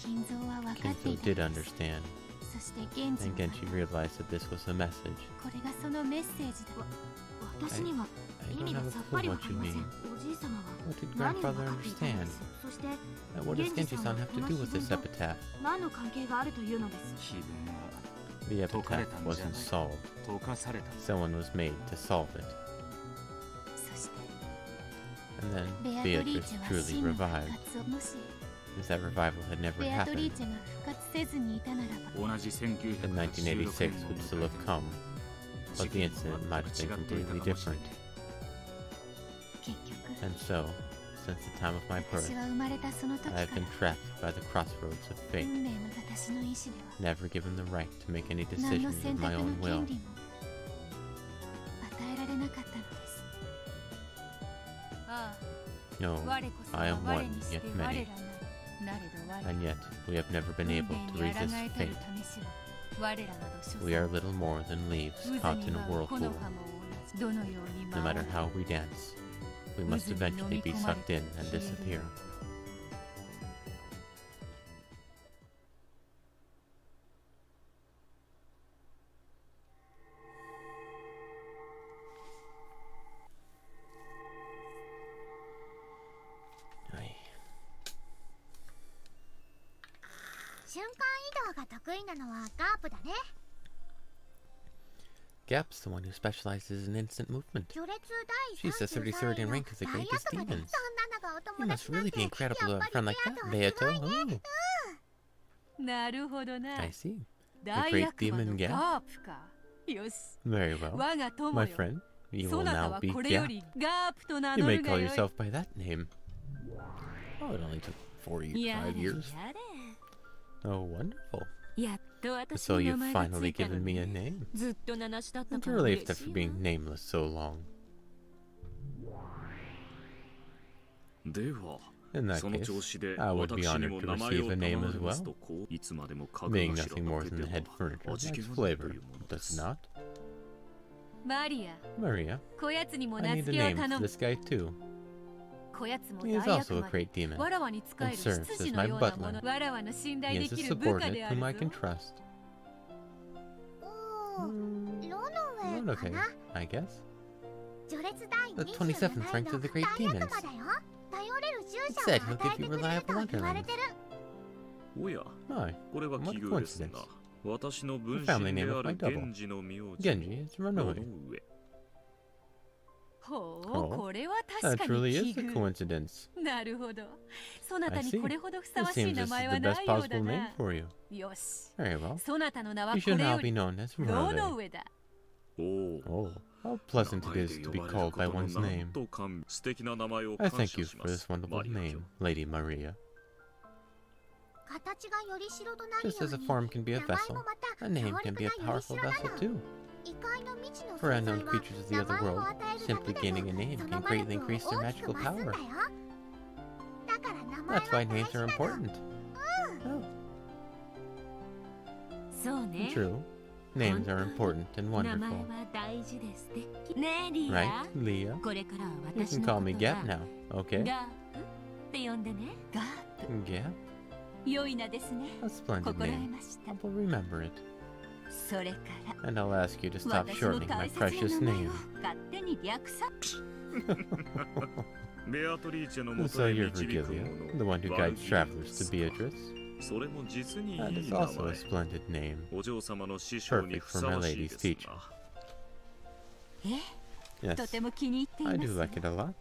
金蔵は分かってい Kinzo た did のです。 understand, そして源氏 and は Genji realized that this was a message. これがそのメッセージだ。私には I 意味 don't が have a さっぱ clue りわ what かり you ません。 mean. おじい様は What did 何を分 Grandfather かっていたの understand? です。そして What does 源氏 Genji-san さん have は to この do with 碑 this 文と epitaph? 何の関係があるというのです。碑文は The epitaph wasn't solved. 溶かされた Someone was made to solve it. そして And then ベアトリー Beatrice チェは truly 真の復 revived. 活をもし If that revival had never ベアトリ happened, ーチェが復活せずにいたならば 同じ then 1986 1986 年 would still have come, but the incident might have been completely different. 結局 And so, since the time of my 私 birth, は生まれたその時か I have ら been trapped by the crossroads of fate, 運命の私の意志では never given the right to make any 何の decisions 選 of my 択の own 権 will. 利も与えられなかったのです。あ No, あ我こそ I は am 我 one, にして yet 我らな many, るなれど我 and yet we have never been 運 able 命 to に抗 resist えたる fate. 試しは我らなど所 We are little more than leaves 渦 caught に in a 舞う木 whirlpool. の葉も同じどのように No 舞 matter う how we dance, we must eventually be sucked in and disappear. Aye. 瞬間移動が得意なのはガープだね。 Gap's the one who specializes in instant movement. 序列 She's the 33rd in rank of the 大 greatest 悪魔で demons. そんなのがお You 友 must 達なん really て be incredible to や have っ a ぱ friend り like ベア that, とはすごいね。 Beato. なるほどな I see. 大 great 悪魔 demon の Gap? ガープかよし Very well. 我が友 My よ friend, you そ will なた now は be これよ Gap. りガープと名 You 乗 may るが call よい yourself by that name. Oh, it only took や 5 years. れ Oh, wonderful. やっと私 So の you've 名前がつ finally いたの given me a ね name. ずっと名なしだった I'm から relieved 嬉 after しい being わ nameless so long. では In that その case, 調子で I would be 私に honored も to 名前 receive を a 賜 name れ as ます well. とこういつまでも家具 Being 頭 nothing だ more け than で the head は furniture 味 adds 気がないと flavor, いうもので does す not? マリア Maria, こやつにも I 名 need 付 a けを name 頼 for む this guy too. こやつも He is 大 also 悪 a 魔で great demon. わらわに仕え and る serves 執 as 事 my のようなもの butler. わらわの信 He 頼で is a きる部下 subordinate であ whom I る can ぞ trust. おー、ロノウェイか Okay, な。 I guess. 序列第 The 27th 27 rank of the の great 大悪 demons. 魔だよ。頼れる It 従 said 者を he'll 与え give て you くれる reliable と言われ underlings. てる。おや My, これは what 奇遇です coincidence. が私の分 The family 身 name で of あ my る double. 源氏の名字 Genji is ロノ Renoi. 上ほう、 Oh, これは that 確か truly に is 奇 a 遇。 coincidence. なるほど。そなた I に see. これほどふさ It わしい seems 名 this 前 is は the な best いようだ possible な name。for you. よし。 Very well. そなたの名は You こ should れ now よ be り known as ロ Murade. の上だ。おお。 Oh, how pleasant it is to be called by one's name. 素敵な名前を I 感 thank 謝 you しま for す。 this wonderful マリア name, Lady Maria. 形がよりしろとなるよ Just う as a に form can be a 名前 vessel, もまた a name 強 can 力 be a なよりし powerful ろだ vessel な too. 異界の未知の For 存在 unknown は creatures of the 名 other 前 world, を与えるだ simply けで gaining a も name そ can の魔 greatly 力を increase their 大きく magical 増すん power. だよ。だから名前 That's は why 大 names 事 are なの。 important. Oh, そうね。 true. Names are important and 名前 wonderful. は大事で素敵。ねえ、リ Right, ア。 Leah? これからは You 私 can の call こと me は Gap now, okay? ガープって呼んでね。ガー Gap? プ。良い名ですね。 A splendid 心得 name. ました I。will remember it. それから And I'll ask you to stop 私の shortening my 大切な precious 名前 name. を勝手に略さ。ベアトリーチェのも So とへ you're 導く Virgilia, 者 the one who ワル guides ギリア travelers で to すか。 Beatrice. それも実に That い is い名 also a 前。 splendid name. お嬢様の師匠に Perfect ふ for さ my わしい lady's です teacher. な。え、と Yes, ても気に入ってい I ま do す。 like it a lot.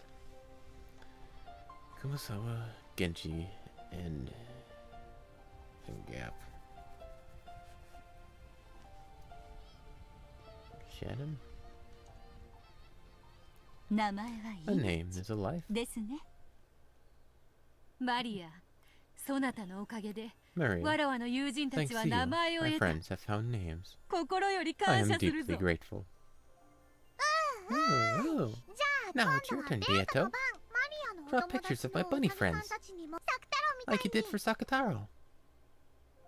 Kumasawa, Genji, and Gap. Shannon? 名前は A いい name is a life. ですね。マリア、そなたのおかげで Maria, わらわの友人た thanks ち to は you, 名前を my 得た。 friends have found names. 心より I 感 am 謝する deeply ぞ。 grateful. Oh, じゃあ now 今 it's 度 your は turn, ベアト Beato. の番。マリアのお Draw 友 pictures 達 of my の bunny お猿さ friends, んたちにもサクタロみたい like you に did for Sakataro.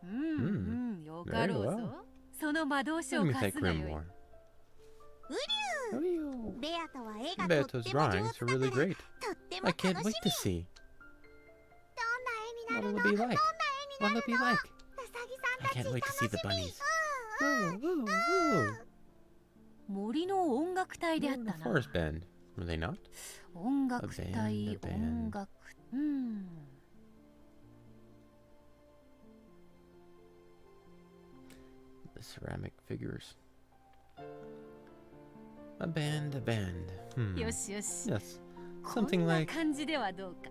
うんうん、よかろう Very ぞ。その魔導書 Let を me 貸 thank すがよい。 Grimoire. うりゅ Oh, う。ベアトは絵がとっ Beto's ても上 drawings 手 are だ really から great. とっても I 楽 can't し wait み。 to see. どんな絵にな What る will の？ it be どんな like? 絵にな What will る it be の？ like? うさぎ I さん can't たち wait to see the 楽しみ。 bunnies. Woo, woo, woo. 森の音楽隊であっ The たな。 forest band, were they not? 音楽 A 隊、 band, a band. 音楽。うん。 The ceramic figures. A band, a band. よしよし。 Yes. こん Something な like. 感じではどうか。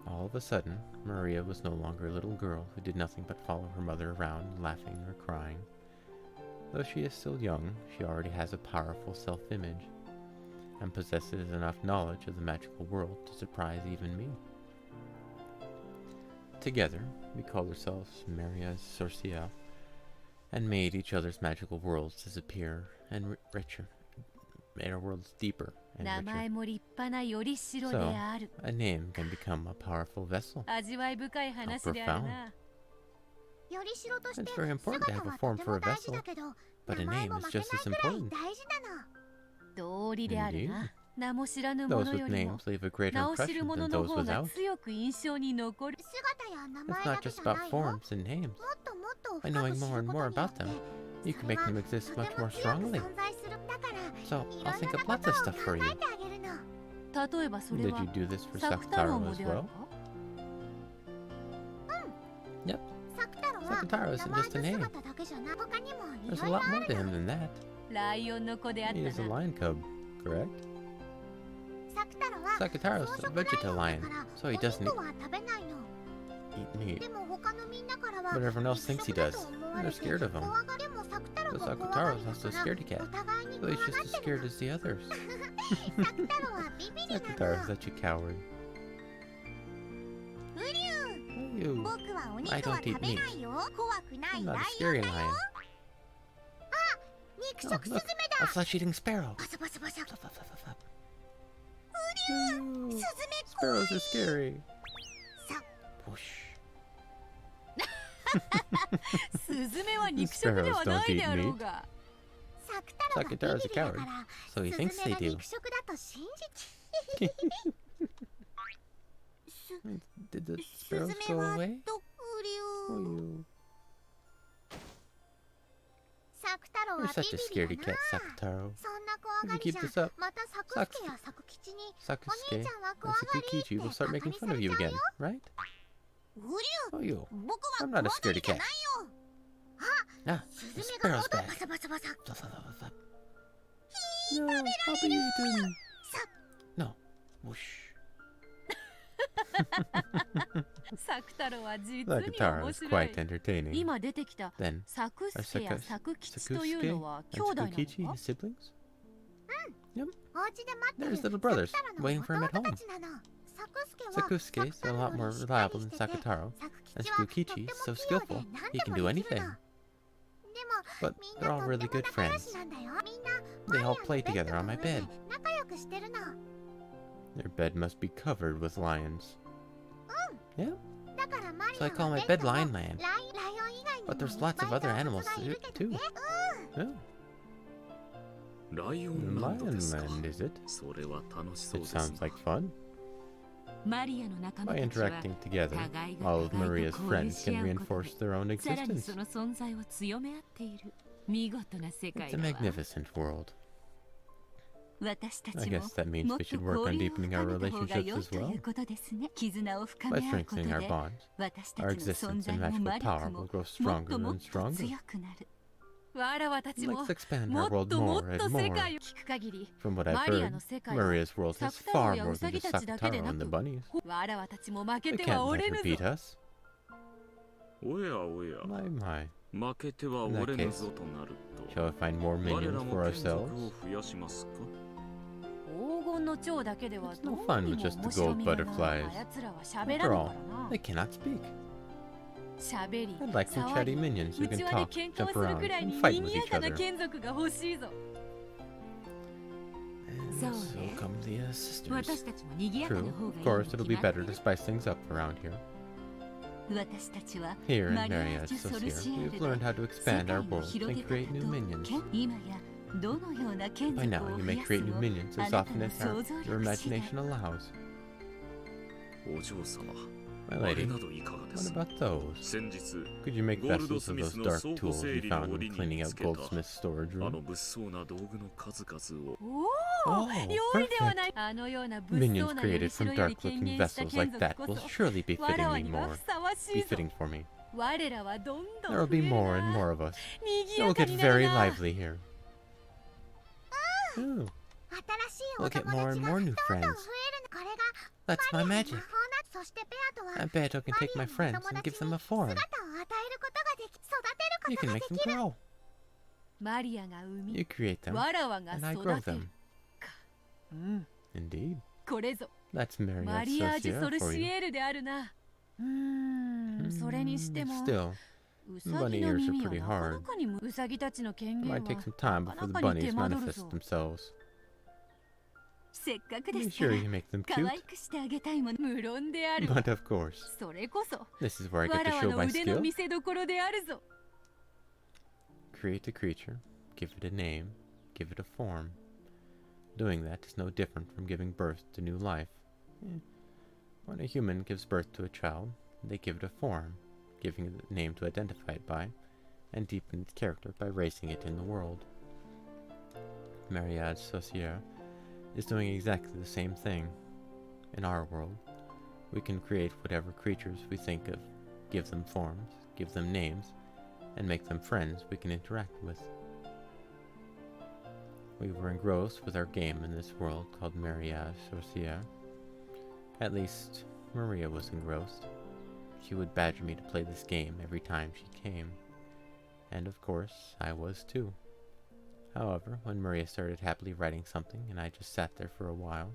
All of a sudden, Maria was no longer a little girl who did nothing but follow her mother around, laughing or crying. Though she is still young, she already has a powerful self-image, and possesses enough knowledge of the magical world to surprise even me. Together, we called ourselves Maria's Sorcière, and made each other's magical worlds disappear and richer, made our worlds deeper 名 and 前 richer. も立派なよりしろである。 A name can become a powerful vessel. 味わい深い話であるな。よりしろとして It's very important to 姿 have a は form とて for も a 大事 vessel, だけど、 but a 名前 name も is 負けない just as くらい important. 大事なの。道理である Indeed. な。名も知らぬも Those の with よりも names leave a greater 名を知る impression 者 than の those 方が without. 強く印象に残る。姿や名 It's 前だ not け just じゃ about ないよ。 forms and names. もっともっと By 深く knowing 知 more る and こ more とによ about って them, そ you れ can make は them と exist て much も more 強く strongly. 存在する。だから So い I'll ろん think な of こ lots と of を stuff 考 for you. えてあげるの。例えばそれ Did は you do this for サクタロ Sakataro ウも as である well? か。Yep. サクタロは Sakataro 名 isn't 前 just と a name. 姿だけじゃなく他にもい There's ろ a いろ lot あ more to る him の。 than that. ライオンの子であっ He is a たな。 lion cub, correct? サクタロは Sakataro's 草 a 食ライ vegetal オンだ lion, から so he お doesn't 肉は食べないの。 eat meat. でも他のみんなからは But everyone else thinks he 肉食だ does. と思わ They're れて scared of him. 怖がりもサクタロ But が怖が Sakataro's りだ not so から scaredy cat. お互いに So 怖 he's が just っ as てる scared as the others. の。サクタロはビビリな Sakataro's の。 such a coward. うりゅう。 You. 僕はお肉 I は don't eat 食べないよ。怖くな I'm い not ラ a イオン scary だよ。 lion. 肉 Oh, 食スズ look, メ a だ。 flesh-eating sparrow. バサバサバサ。 Flap, flap, flap, flap, flap. スズ Ooh, メ Sparrows are scary. さ。 Whoosh. スズメは肉食ではないであろうが。サクタロがビビリだから So he ス thinks ズメ they が do. 肉食だと信じて。 Did the ス sparrows ズ go メは away? どうりゅ Oh, う。 you. サクタロ You're は such a ビビ scaredy リだ cat, な。 Sakataro. そんな怖が If you りじ keep ゃ this up, またサクスケやサク吉にお Sakusuke 兄ちゃんは and 怖がりって Sakukichi will start バ making カに fun さ of れ you ちゃう again, よ。 right? うりゅ Oh, you. う。僕は I'm 怖 not が a り scaredy じゃ cat. ないよ。Ah, ス the ズメが sparrow's まだ back. バサバサバサ。 Flap, flap, flap, flap, flap. No, I'll be eaten. No. Whoosh. サクタロは実に Sakataro 面 is 白い quite entertaining. 今出てきた Then, サク are スケや Sakus- サクキチという Sakusuke のは and 兄弟な Sakukichi の his か siblings? お家で待ってる There's little brothers サクタロの waiting for him at 弟 home. たちなの。サクスケは Sakusuke is a lot more サクタロ reliable よ than りしっかりしてて Sakataro, サク and キチは Sakukichi is と so っても器用で skillful 何 he で can も do できる anything. の。でも But みん they're な all とっ really ても good 仲良 friends. しなんだよ。みんな They マリア all の play ベッ together ド on の my 上で bed. 仲良くしてるの。 Their bed must be covered with lions. Yeah, だからマリ so ア I call は my ベッ bed ドも Lion Land. ライオン以外にも But there's いっぱ lots い of other 動物 animals がいるけど too. ね。 Oh, ライオンランド Lion ですか。 Land, is it? それは楽しそう It です sounds な like fun. マリアの仲間 By たちは interacting together, 互いが all of 互い Maria's と交流 friends し can 合うこと reinforce their own でさらに existence. その存在を強め合っている見事な世界 It's だ a わ。 magnificent world. 私た I ちも guess that means もっ we と should work 交 on 流を deepening our 深めた方が relationships 良い as とい well. うことですね。絆を深 By め合うこと strengthening our で bonds, 私 our たちの existence 存 and 在も magical 魔 power 力 will も grow もっ stronger ともっ and と stronger. 強くなる。わらわたちも Let's expand も our っ world とも more っと and 世 more. 界を聞く限り From what I've マリア heard, の世界は Maria's world サ has クタロ far ウや more ウサ than ギ just たちだけで Sakataro な and the く bunnies. わらわたちも負け They ては can't 折 let れ her ぬ beat ぞ us. おやおや My, my. 負けては折れぬぞとなる Shall we find more と我ら minions も for 眷属 ourselves? を増やしますか。黄金の蝶だけでは It's ど no う fun に with も just the 面白 gold みがない butterflies. あやつらは喋ら After ぬ all, からな they cannot speak. 喋り I'd like some 騒 chatty ぎ minions who う can ちわで talk, 喧嘩を jump する around, くらい and に fight 賑 with や each かな other. 眷属が欲しいぞ And So, so yeah. come the sisters. 私たちも賑やか True, な方がい of い course に it'll 決 be まって better い to る。 spice things up around here. 私たちは Here in マリアー Maria's ジュ・ソル Socier, シエー we've ル learned で how to 世 expand 界 our を world 広 and げた create こと new minions. 今やどのような眷 By 属 now, を you 増 may やす create new の minions あ as なた often の as 想像 your 力次第。 imagination allows. お嬢様、 My あれ lady, などいかがで what す。 about those? 先日、 Could you make Gold vessels of those Smith の dark 倉庫 tools 整 you 理の found 折 when に cleaning 見 out つけた Goldsmith's storage あの room? 物騒な道具の数々を。おお Oh, 良いでは perfect. ないあのような物 Minions 騒なより created し from ろより dark 権 looking 限した vessels 眷 like 属 that こ will そ surely be わ fitting らわ me には more. ふさわし Be いぞ fitting for me. 我らはどんどん There 増 will be える more and な more of us. 賑 It や will か get になる very な lively here. Oh, 新しいお we'll get 友 more 達 and が more どん new どん増え friends. るの。これが That's my マリアの magic. 魔法なそしてペアとは I bet I can take my マリア friends の and 友 give 達 them に a 姿を form. 与えることができ育て You ること can が make で them きる grow. マリアが生 You み create them, わらわが and I 育 grow てる them. うん Indeed. これぞ That's マ Maria's リアージュ・ソ Socier ル for シ you. エールであるなそれにしても Still, ウサギの bunny ears are 耳は pretty なかな hard. かにウサギたちの権 It 限は might take some time な before か the なかに bunnies 手間取る manifest ぞ themselves. せっかくで Be すか sure ら you make them 可 cute. 愛くしてあげたいもの。無論であるわ But of course, それこそ this is where I わ get ら to わ show の my 腕の skill. 見せ所であるぞ Create a creature, give it a name, give it a form. Doing that is no different from giving birth to new life. When a human gives birth to a child, they give it a form, giving it a name to identify it by, and deepen its character by raising it in the world. Maria's Socier is doing exactly the same thing. In our world, we can create whatever creatures we think of, give them forms, give them names, and make them friends we can interact with. We were engrossed with our game in this world called Maria's Socier. At least, Maria was engrossed. She would badger me to play this game every time she came. And of course, I was too. However, when Maria started happily writing something and I just sat there for a while,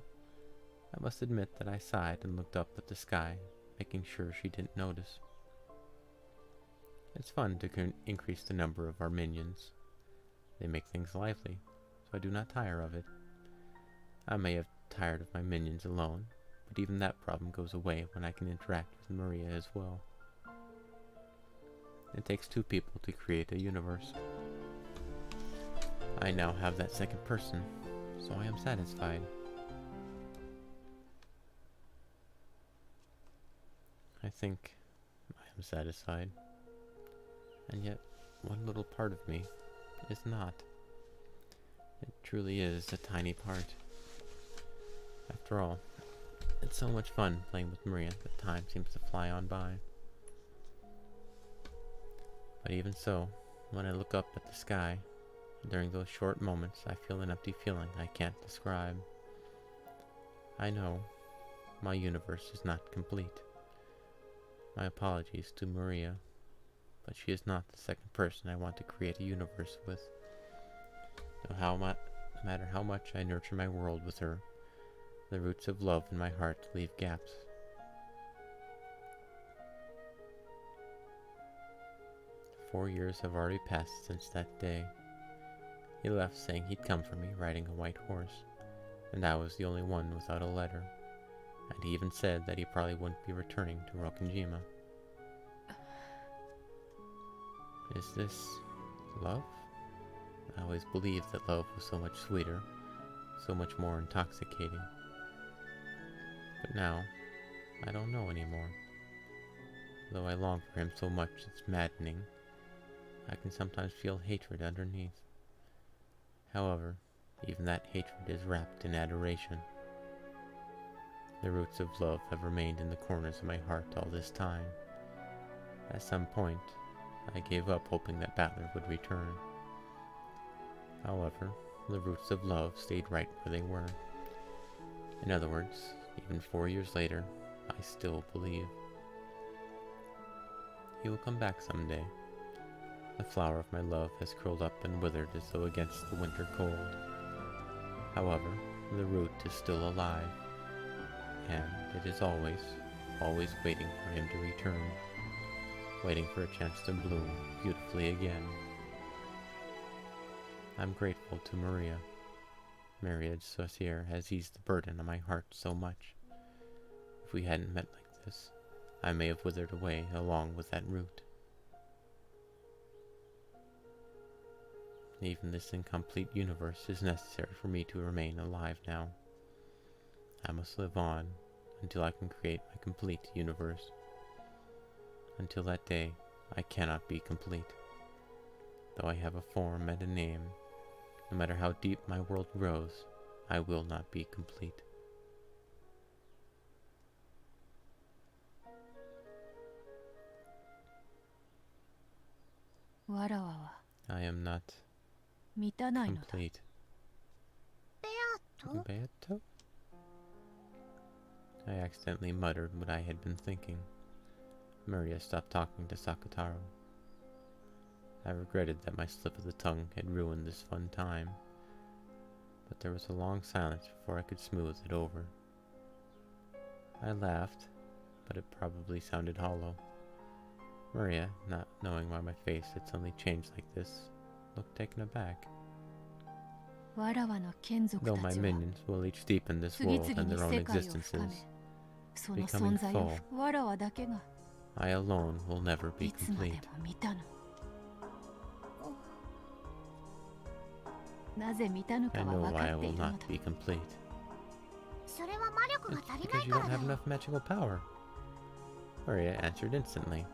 I must admit that I sighed and looked up at the sky, making sure she didn't notice. It's fun to increase the number of our minions. They make things lively, so I do not tire of it. I may have tired of my minions alone, but even that problem goes away when I can interact with Maria as well. It takes two people to create a universe. I now have that second person, so I am satisfied. I think I am satisfied. And yet, one little part of me is not. It truly is a tiny part. After all, it's so much fun playing with Maria that time seems to fly on by. But even so, when I look up at the sky, During those short moments, I feel an empty feeling I can't describe. I know my universe is not complete. My apologies to Maria, but she is not the second person I want to create a universe with. No matter how much I nurture my world with her, the roots of love in my heart leave gaps. "4 years have already passed since that day. He left saying he'd come for me riding a white horse, and I was the only one without a letter, and he even said that he probably wouldn't be returning to Rokkenjima. Is this love? I always believed that love was so much sweeter, so much more intoxicating. But now, I don't know anymore. Though I long for him so much it's maddening, I can sometimes feel hatred underneath. However, even that hatred is wrapped in adoration. The roots of love have remained in the corners of my heart all this time. At some point, I gave up hoping that Battler would return. However, the roots of love stayed right where they were. In other words, even 4 years later, I still believe. He will come back someday. The flower of my love has curled up and withered as though against the winter cold. However, the root is still alive, and it is always, always waiting for him to return, waiting for a chance to bloom beautifully again. I'm grateful to Maria. Marriage Saucier has eased the burden on my heart so much. If we hadn't met like this, I may have withered away along with that root. Even this incomplete universe is necessary for me to remain alive now. I must live on until I can create my complete universe. Until that day, I cannot be complete. Though I have a form and a name, no matter how deep my world grows, I will not be complete. I am not complete. Beato? I accidentally muttered what I had been thinking. Maria stopped talking to Sakataro. I regretted that my slip of the tongue had ruined this fun time, but there was a long silence before I could smooth it over. I laughed, but it probably sounded hollow. Maria, not knowing why my face had suddenly changed like this, looked taken aback. Though my minions will each deepen this world and their own existences, becoming full, I alone will never be complete. I know why I will not be complete. It's because you don't have enough magical power. Maria answered instantly.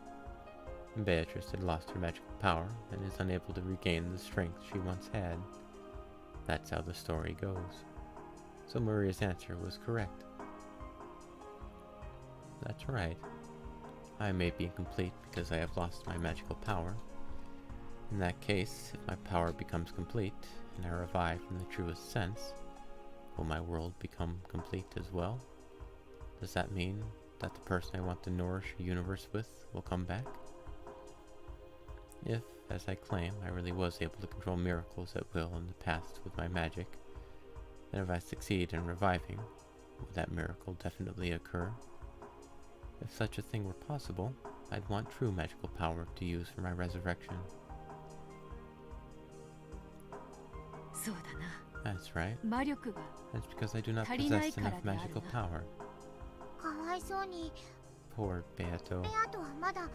Beatrice had lost her magical power and is unable to regain the strength she once had. That's how the story goes. So Maria's answer was correct. That's right. I may be incomplete because I have lost my magical power. In that case, if my power becomes complete, and I revive in the truest sense, will my world become complete as well? Does that mean that the person I want to nourish a universe with will come back? If, as I claim, I really was able to control miracles at will in the past with my magic, then if I succeed in reviving, would that miracle definitely occur? If such a thing were possible, I'd want true magical power to use for my resurrection. That's right. That's because I do not possess enough magical power. Poor Beato.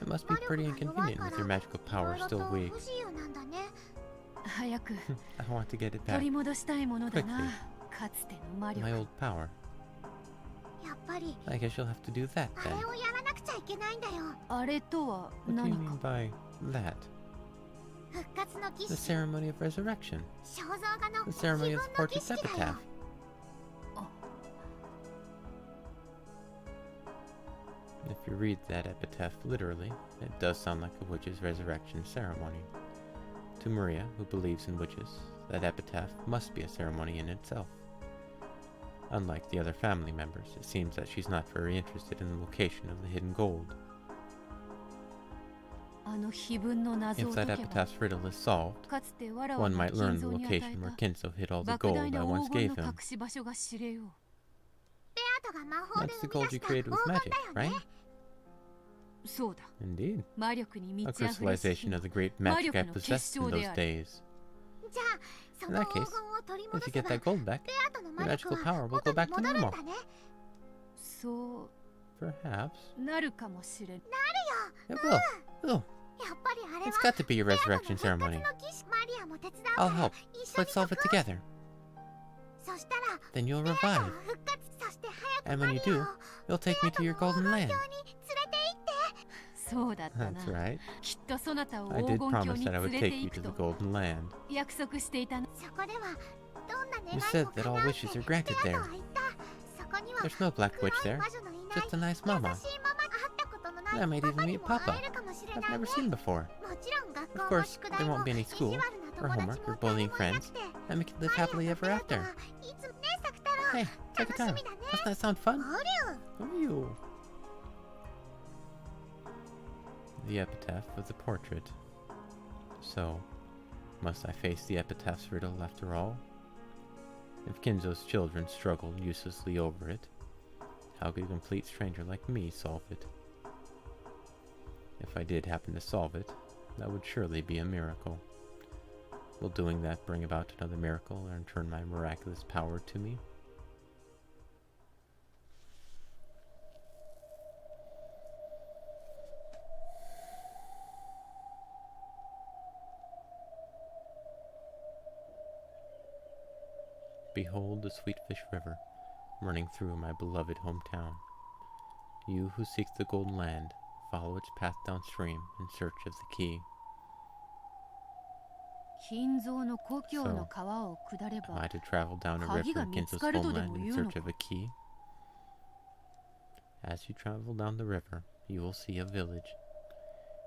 It must be pretty inconvenient with your magical power still weak. I want to get it back. Quickly. My old power. I guess you'll have to do that then. What do you mean by that? The ceremony of resurrection. The ceremony of the portrait's epitaph. If you read that epitaph literally, it does sound like a witch's resurrection ceremony. To To Maria, who believes in witches, that epitaph must be a ceremony in itself. Unlike the other family members, it seems that she's not very interested in the location of the hidden gold. If that epitaph's riddle is solved, one might learn the location where Kinzo hid all the gold I once gave him. That's the gold you created with magic, right? Indeed. A crystallization of the great magic I possessed in those days. In that case, if you get that gold back, your magical power will go back to normal. Perhaps. It will. It's got to be a resurrection ceremony. I'll help. Let's solve it together. Then you'll revive. And when you do, you'll take me to your golden land. That's right. I did promise that I would take you to the golden land. You said that all wishes are granted there. There's no black witch there, just a nice mama. I might even meet Papa. I've never seen before. Of course, there won't be any school, or homework, or bullying friends, and we can live happily ever after. Hey, take a time. Doesn't that sound fun? Ooh. The epitaph of the portrait. So, must I face the epitaph's riddle after all? If Kinzo's children struggled uselessly over it, how could a complete stranger like me solve it? If I did happen to solve it, that would surely be a miracle. Will doing that bring about another miracle and return my miraculous power to me? Behold the sweet fish river, running through my beloved hometown. You who seek the golden land, follow its path downstream in search of the key. So, am I to travel down a river in Kinzo's homeland in search of a key? As you travel down the river, you will see a village.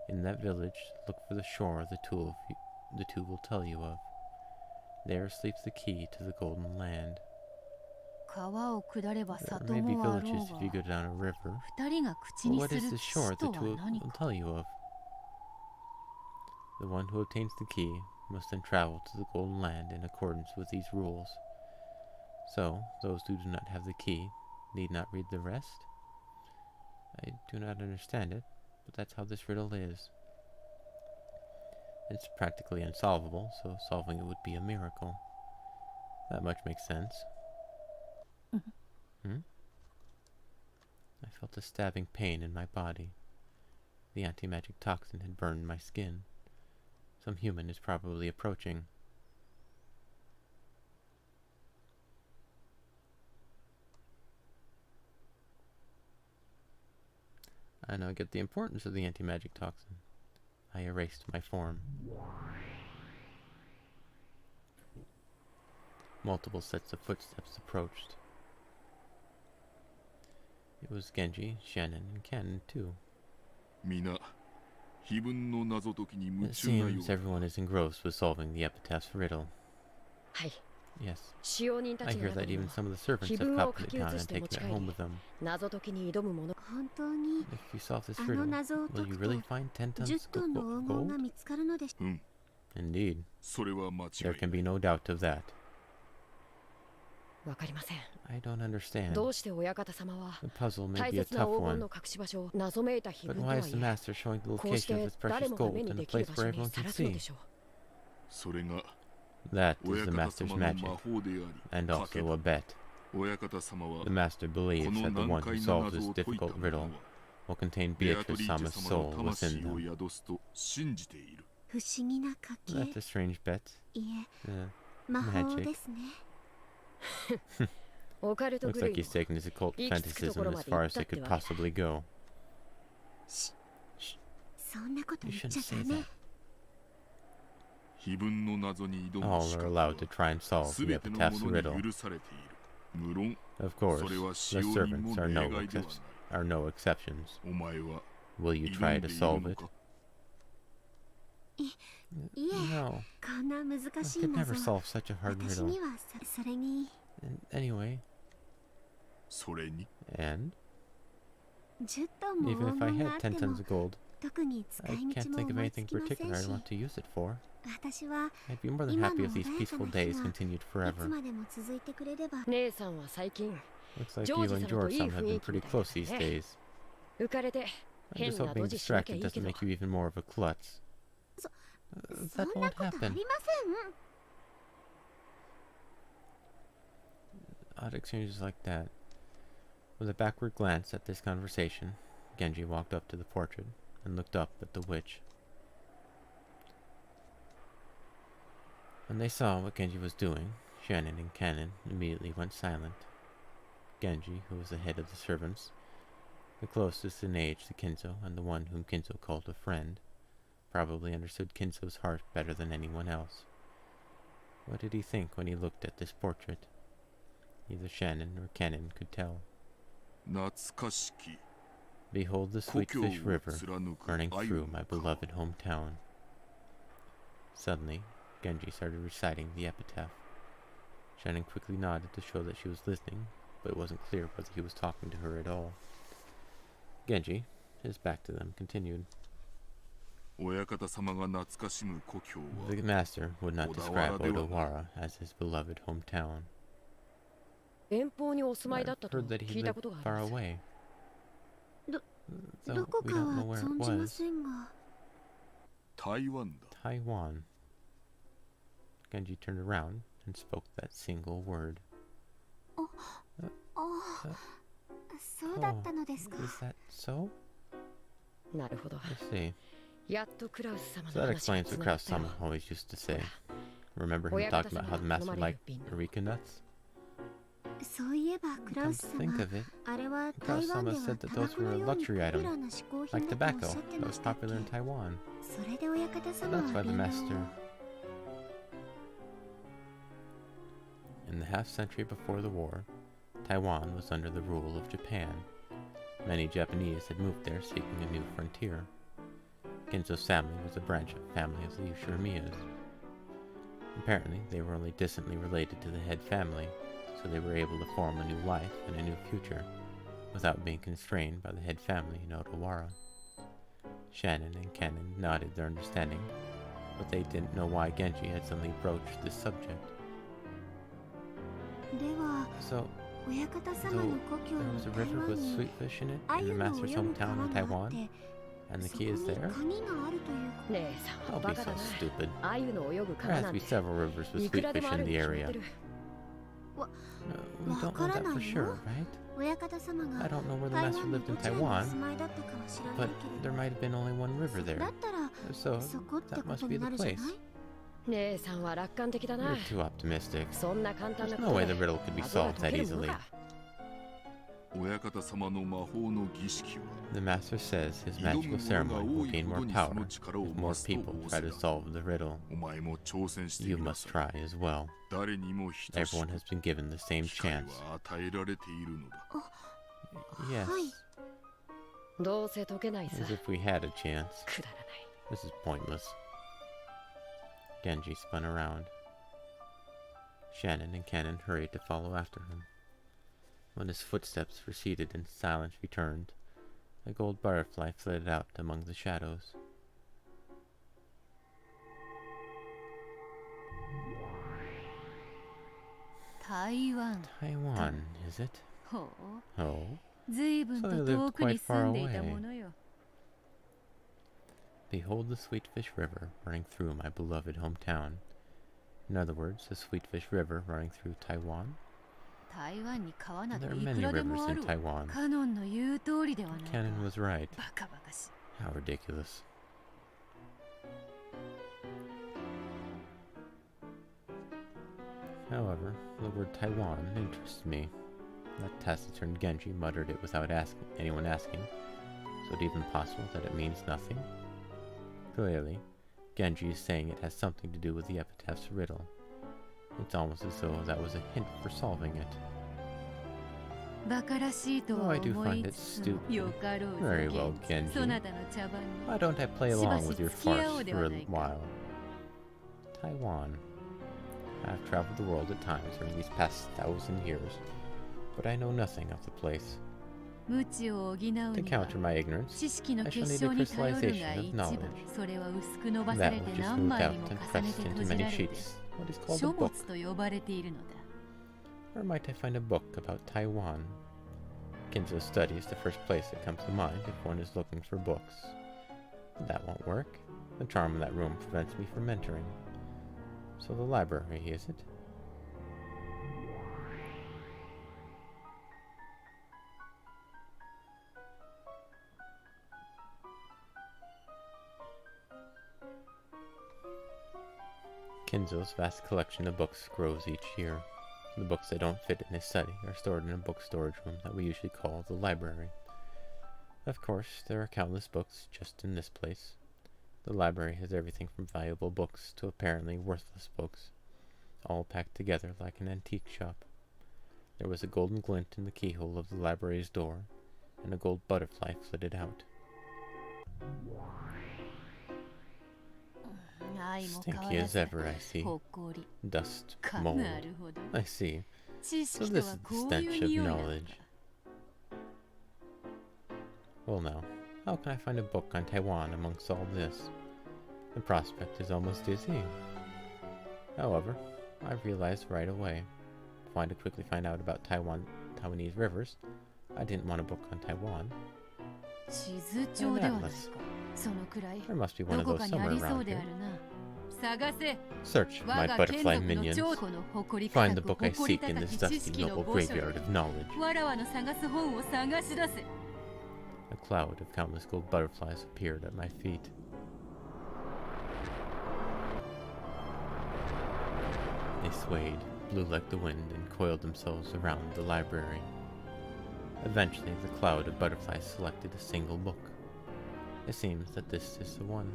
In that village, look for the shore the two will tell you of. There sleeps the key to the golden land. There may be villages if you go down a river, but what is the shore the two will tell you of? The one who obtains the key must then travel to the golden land in accordance with these rules. So, those who do not have the key need not read the rest? I do not understand it, but that's how this riddle is. It's practically unsolvable, so solving it would be a miracle. That much makes sense. I felt a stabbing pain in my body. The anti-magic toxin had burned my skin. Some human is probably approaching. I now get the importance of the anti-magic toxin. I erased my form. Multiple sets of footsteps approached. It was Genji, Shannon, and Ken, too. It seems everyone is engrossed with solving the epitaph's riddle. Yes. I hear that even some of the servants have copied it down and taken it home with them. If you solve this riddle, will you really find 10 tons of gold? Indeed. There can be no doubt of that. I don't understand. The puzzle may be a tough one, but why is the master showing the location of his precious gold in a place where everyone can see? That is the master's magic, and also a bet. The master believes that the one who solves this difficult riddle will contain Beatrice-sama's soul within them. That's a strange bet. Magic. Looks like he's taken his occult fanaticism as far as it could possibly go. Shh. You shouldn't say that. All are allowed to try and solve the epitaph's riddle. Of course, the servants are no exceptions. Will you try to solve it? いえ No, こんな難 I しい could 謎 never solve such a hard 私 riddle. にはそれに Anyway, それに and 10トンも even 黄 if I 金があ had って 10 も tons of gold, 特に使 I い can't 道も think of 思い anything つきませ particular ん I し want to use it for. 私は I'd be more than 今 happy の if these 穏や peaceful かな days 日が continued いつ forever. までも続いてくれれば姉さんは最近 Looks like ジョ you ージ and 様と George いい some have 雰 been 囲気み pretty たい close だ these ね days. 浮かれて I'm 変 just な hoping ドジしなきゃ distracted いいけ doesn't ど make you even more of a klutz. そ That んな won't ことあ happen. りません Odd exchanges like that. With a backward glance at this conversation, Genji walked up to the portrait and looked up at the witch. When they saw what Genji was doing, Shannon and Cannon immediately went silent. Genji, who was the head of the servants, the closest in age to Kinzo and the one whom Kinzo called a friend, probably understood Kinzo's heart better than anyone else. What did he think when he looked at this portrait? Neither Shannon nor Cannon could tell. 懐かしき Behold the 故 sweet 郷を fish river 貫く running 愛 through の my 川 beloved hometown. Suddenly, Genji started reciting the epitaph. Shannon quickly nodded to show that she was listening, but it wasn't clear whether he was talking to her at all. Genji, his back to them, continued. 親方様が懐かしむ故郷は The master would not describe Odawara as his beloved hometown. 遠方にお住まいだっ I've たと heard that he 聞いた lived ことがあり far ます away. ど Though こ we か don't は know where it 存じま was. せんが台湾だ Taiwan. Genji turned around and spoke that single word. あそうだったのですか Is that so? なるほど I see. やっとクラウス様 So の that 話が explains つ what ながった Kraus-sama よ always used to say. Remember him Oyakata talking about how the sama master nomare liked bin. Eureka nuts? そういえばクラ Come ウス to think 様 of it, あれは台湾で Kraus-sama は said that タバ those コの were a ように luxury ポピュ item, ラーな嗜好 like 品だとおっ tobacco, しゃって that ま was したっけ popular in Taiwan. それで親方 So 様 that's why は the 瓶を master... In the half-century before the war, Taiwan was under the rule of Japan. Many Japanese had moved there seeking a new frontier. Kinzo's family was a branch of the family of the Ushirimiyas. Apparently, they were only distantly related to the head family, so they were able to form a new life and a new future, without being constrained by the head family in Odawara. Shannon and Cannon nodded their understanding, but they didn't know why Genji had suddenly broached this subject. では So, 親方 though 様の故郷 there の was a 台 river 湾 with に sweet fish in it, ア in the ユの master's 泳ぐ hometown 川 in があっ Taiwan, て and the そこ key に is there? 紙があるということ姉さんは Don't バ be カ so だな stupid. あゆの泳ぐ There 川 has な to ん be て several rivers with いく sweet らで fish もある in に the 決まっ area. てる We don't know that for わからないの？ sure, right? 親方様 I が don't know where the 台 master 湾の lived ど in ちらにお Taiwan, 住まいだったかは知らな but いけ there れ might have been only one ど river だ there. ったら So, そこって that こ must と be にな the るじゃない place. 姉さんは楽観的だ You're な too optimistic. そんな簡単な There's こ no と way で the riddle could be 謎が solved 解 that けるもの easily. か親方様の魔法の儀式は The master says his 挑 magical む者が ceremony 多 will い gain ほ more どに power その力を if 増 more すと people 仰 try せ to だ solve the riddle. お前も挑戦して You みな must さい try as well. 誰にも等し Everyone く has been given the same 機会 chance. は与えられているのだ Yes, はいどうせ解けないさ as if we had a chance. くだらない This is pointless. Genji spun around. Shannon and Cannon hurried to follow after him. When his footsteps receded and silence returned, a gold butterfly flitted out among the shadows. Taiwan. Taiwan, is it? ほ Oh. う、随分 So と they 遠 lived くに quite 住 far んでいた away. ものよ。 Behold the Sweetfish River running through my beloved hometown. In other words, the Sweetfish River running through Taiwan. 台湾に川な There ど are い many くらで rivers もあ in るわ。 Taiwan. カノンの言う通りではないか。 Cannon was right. バカバカしい。 How ridiculous. However, the word Taiwan interests me. That taciturn Genji muttered it without anyone asking. So it even possible that it means nothing? Clearly, Genji is saying it has something to do with the epitaph's riddle. It's almost as though that was a hint for solving it. バカらしいと Oh, は I do 思 find い it つつも stupid. よかろうぞ Very well, ケン Genji. そなたの茶番に Why don't I play along with your farce for a while? Taiwan. I've traveled the world at times during these past 1,000 years, but I know nothing of the place. 無知を補う To には counter my ignorance, 知識の I shall 結 need 晶 a に頼るが crystallization of 一番 knowledge. それは薄く伸ばさ That れて which is 何 smoothed 枚 out にも and 重ね pressed て into 閉じ many られて sheets. What is called a 書 book? 物と呼ばれているのだ Where might I find a book about Taiwan? Kinzo's study is the first place that comes to mind if one is looking for books. That won't work. The charm of that room prevents me from entering. So the library, is it? Kinzo's vast collection of books grows each year. The books that don't fit in his study are stored in a book storage room that we usually call the library. Of course, there are countless books just in this place. The library has everything from valuable books to apparently worthless books, all packed together like an antique shop. There was a golden glint in the keyhole of the library's door, and a gold butterfly flitted out. Stinky as ever, I see. ほこり Dust, か mold. なるほど I see. 知 So 識 this と is は the こういう stench of 匂いなの knowledge. だ Well now, how can I find a book on Taiwan amongst all this? The prospect is almost dizzying. However, I've realized right away. If I wanted to quickly find out about Taiwanese rivers, I didn't want a book on Taiwan. 地図帳ではないかそのくらい There must be one ど of こ those かにあ somewhere りそう around であ here. るな探せ Search, 我 my が眷 butterfly 属の minions. 長子の誇り Find 高 the く book I 誇り seek in 高 this き知 dusty 識の noble 墓所 graveyard で of knowledge. わらわの探す本を探し出せ A cloud of countless gold butterflies appeared at my feet. They swayed, blew like the wind, and coiled themselves around the library. Eventually, the cloud of butterflies selected a single book. It seems that this is the one.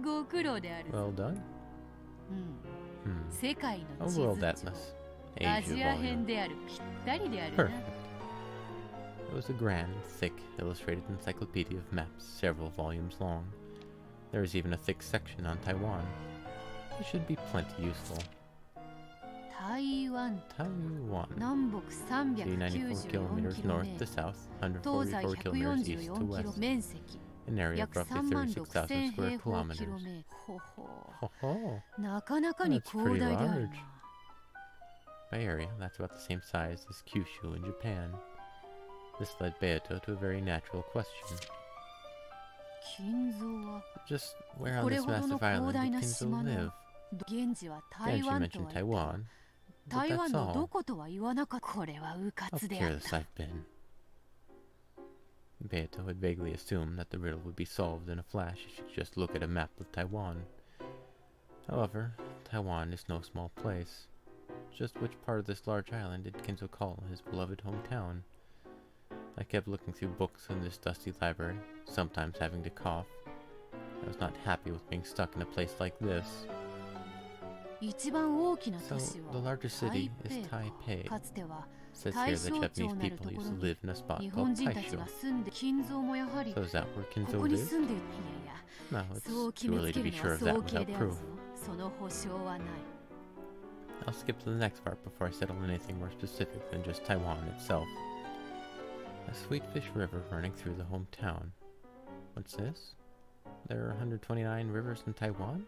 ご苦労である Well done. うん Hmm. 世界 A の地図 world 帳 atlas. ア Asia ジア volume. 編であるぴったりである Perfect. な It was a grand, thick, illustrated encyclopedia of maps, several volumes long. There was even a thick section on Taiwan. It should be plenty useful. 台湾 Taiwan. 南北 See 94 kilometers north to 394km south, 東西 144 kilometers east to 144km west. 面積 An area 約 of roughly 3万 36,000 6000 square 平方 kilometers. キロメートほほ Ho ho! なかなかに That's 広 pretty 大である large. な By area, that's about the same size as Kyushu in Japan. This led Beato to a very natural question. 金蔵は Just where on これ this ほどの massive island 広大 did な Kinzo 島 live? の現地は Then 台 she 湾と mentioned は言った Taiwan. But 台 that's 湾の all. どことは言わなかったこれはうか How つであっ careless た I've been. Beato had vaguely assumed that the riddle would be solved in a flash if she could just look at a map of Taiwan. However, Taiwan is no small place. Just which part of this large island did Kinzo call his beloved hometown? I kept looking through books in this dusty library, sometimes having to cough. I was not happy with being stuck in a place like this. 一番大きな So, 都市 the は largest city is 台北 Taipei. かつては It says here that Japanese people used to live in a spot 日 called 本人たち Taisho. が住んで金蔵もやはり So is that where こ Kinzo こに lived? 住んでいやいや No, そう it's 決 too め early つけ to る be の sure は of that 早計 without である proof. ぞその保証はない I'll skip to the next part before I settle on anything more specific than just Taiwan itself. A sweet fish river running through the hometown. What's this? There are 129 rivers in Taiwan?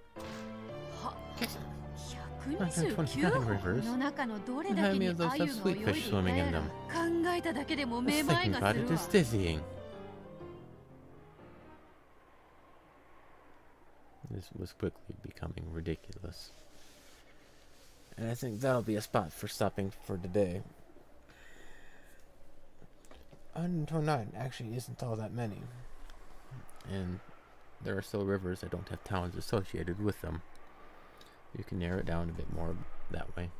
は 129 129本 rivers? の中のどれ And だ how け many に of those 鮎 have の sweet 泳い fish でいた swimming や in ら them? 考えただけでも Just めまい thinking が about する it わ is dizzying. This was quickly becoming ridiculous. And I think that'll be a spot for stopping for today. 129 actually isn't all that many. And there are still rivers that don't have towns associated with them. You can narrow it down a bit more that way.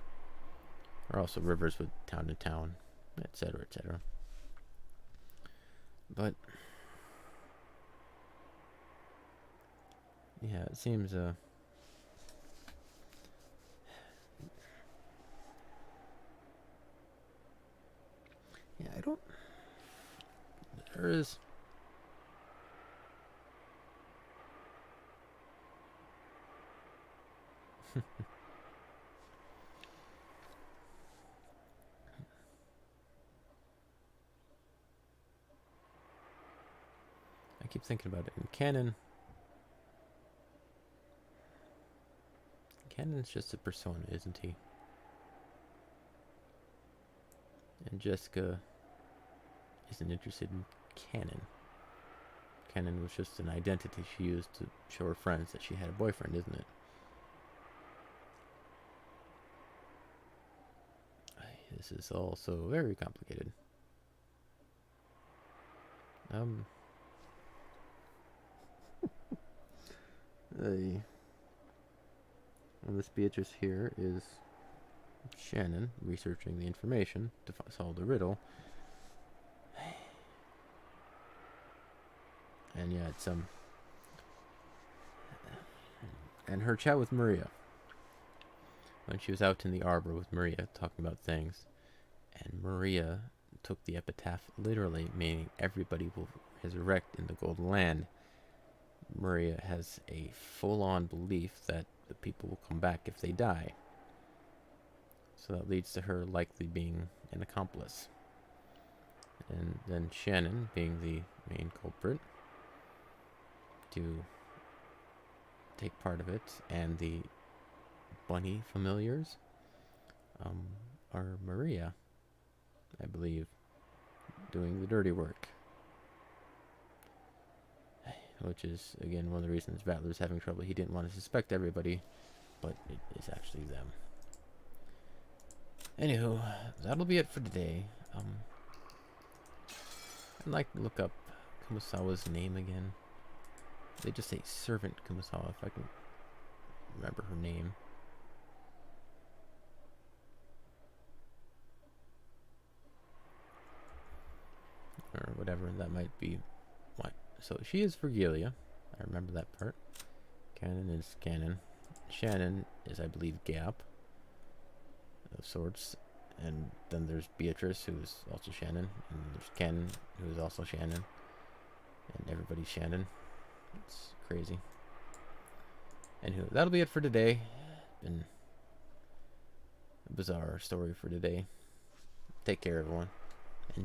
Or also rivers with town to town, etc., etc. But yeah, it seems yeah, I don't. There is I keep thinking about it. In canon, Canon's just a persona, isn't he? And Jessica isn't interested in canon. Canon was just an identity she used to show her friends that she had a boyfriend, isn't it? This is also very complicated. Well, this Beatrice here is Shannon researching the information to solve the riddle. And yeah, it's and her chat with Maria when she was out in the arbor with Maria talking about things, and Maria took the epitaph literally, meaning everybody will resurrect in the Golden Land. Maria has a full-on belief that the people will come back if they die. So that leads to her likely being an accomplice. And then Shannon being the main culprit to take part of it, and the bunny familiars are Maria, I believe, doing the dirty work. Which is, again, one of the reasons Vatler's having trouble. He didn't want to suspect everybody, but it is actually them. Anywho, that'll be it for today. I'd like to look up Kumasawa's name again. They just say Servant Kumasawa, if I can remember her name. Or whatever, that might be what. So she is Virgilia. I remember that part. Canon is Canon. Shannon is, I believe, Gap of sorts. And then there's Beatrice, who's also Shannon. And there's Ken, who's also Shannon. And everybody's Shannon. It's crazy. Anywho, that'll be it for today. Been a bizarre story for today. Take care, everyone.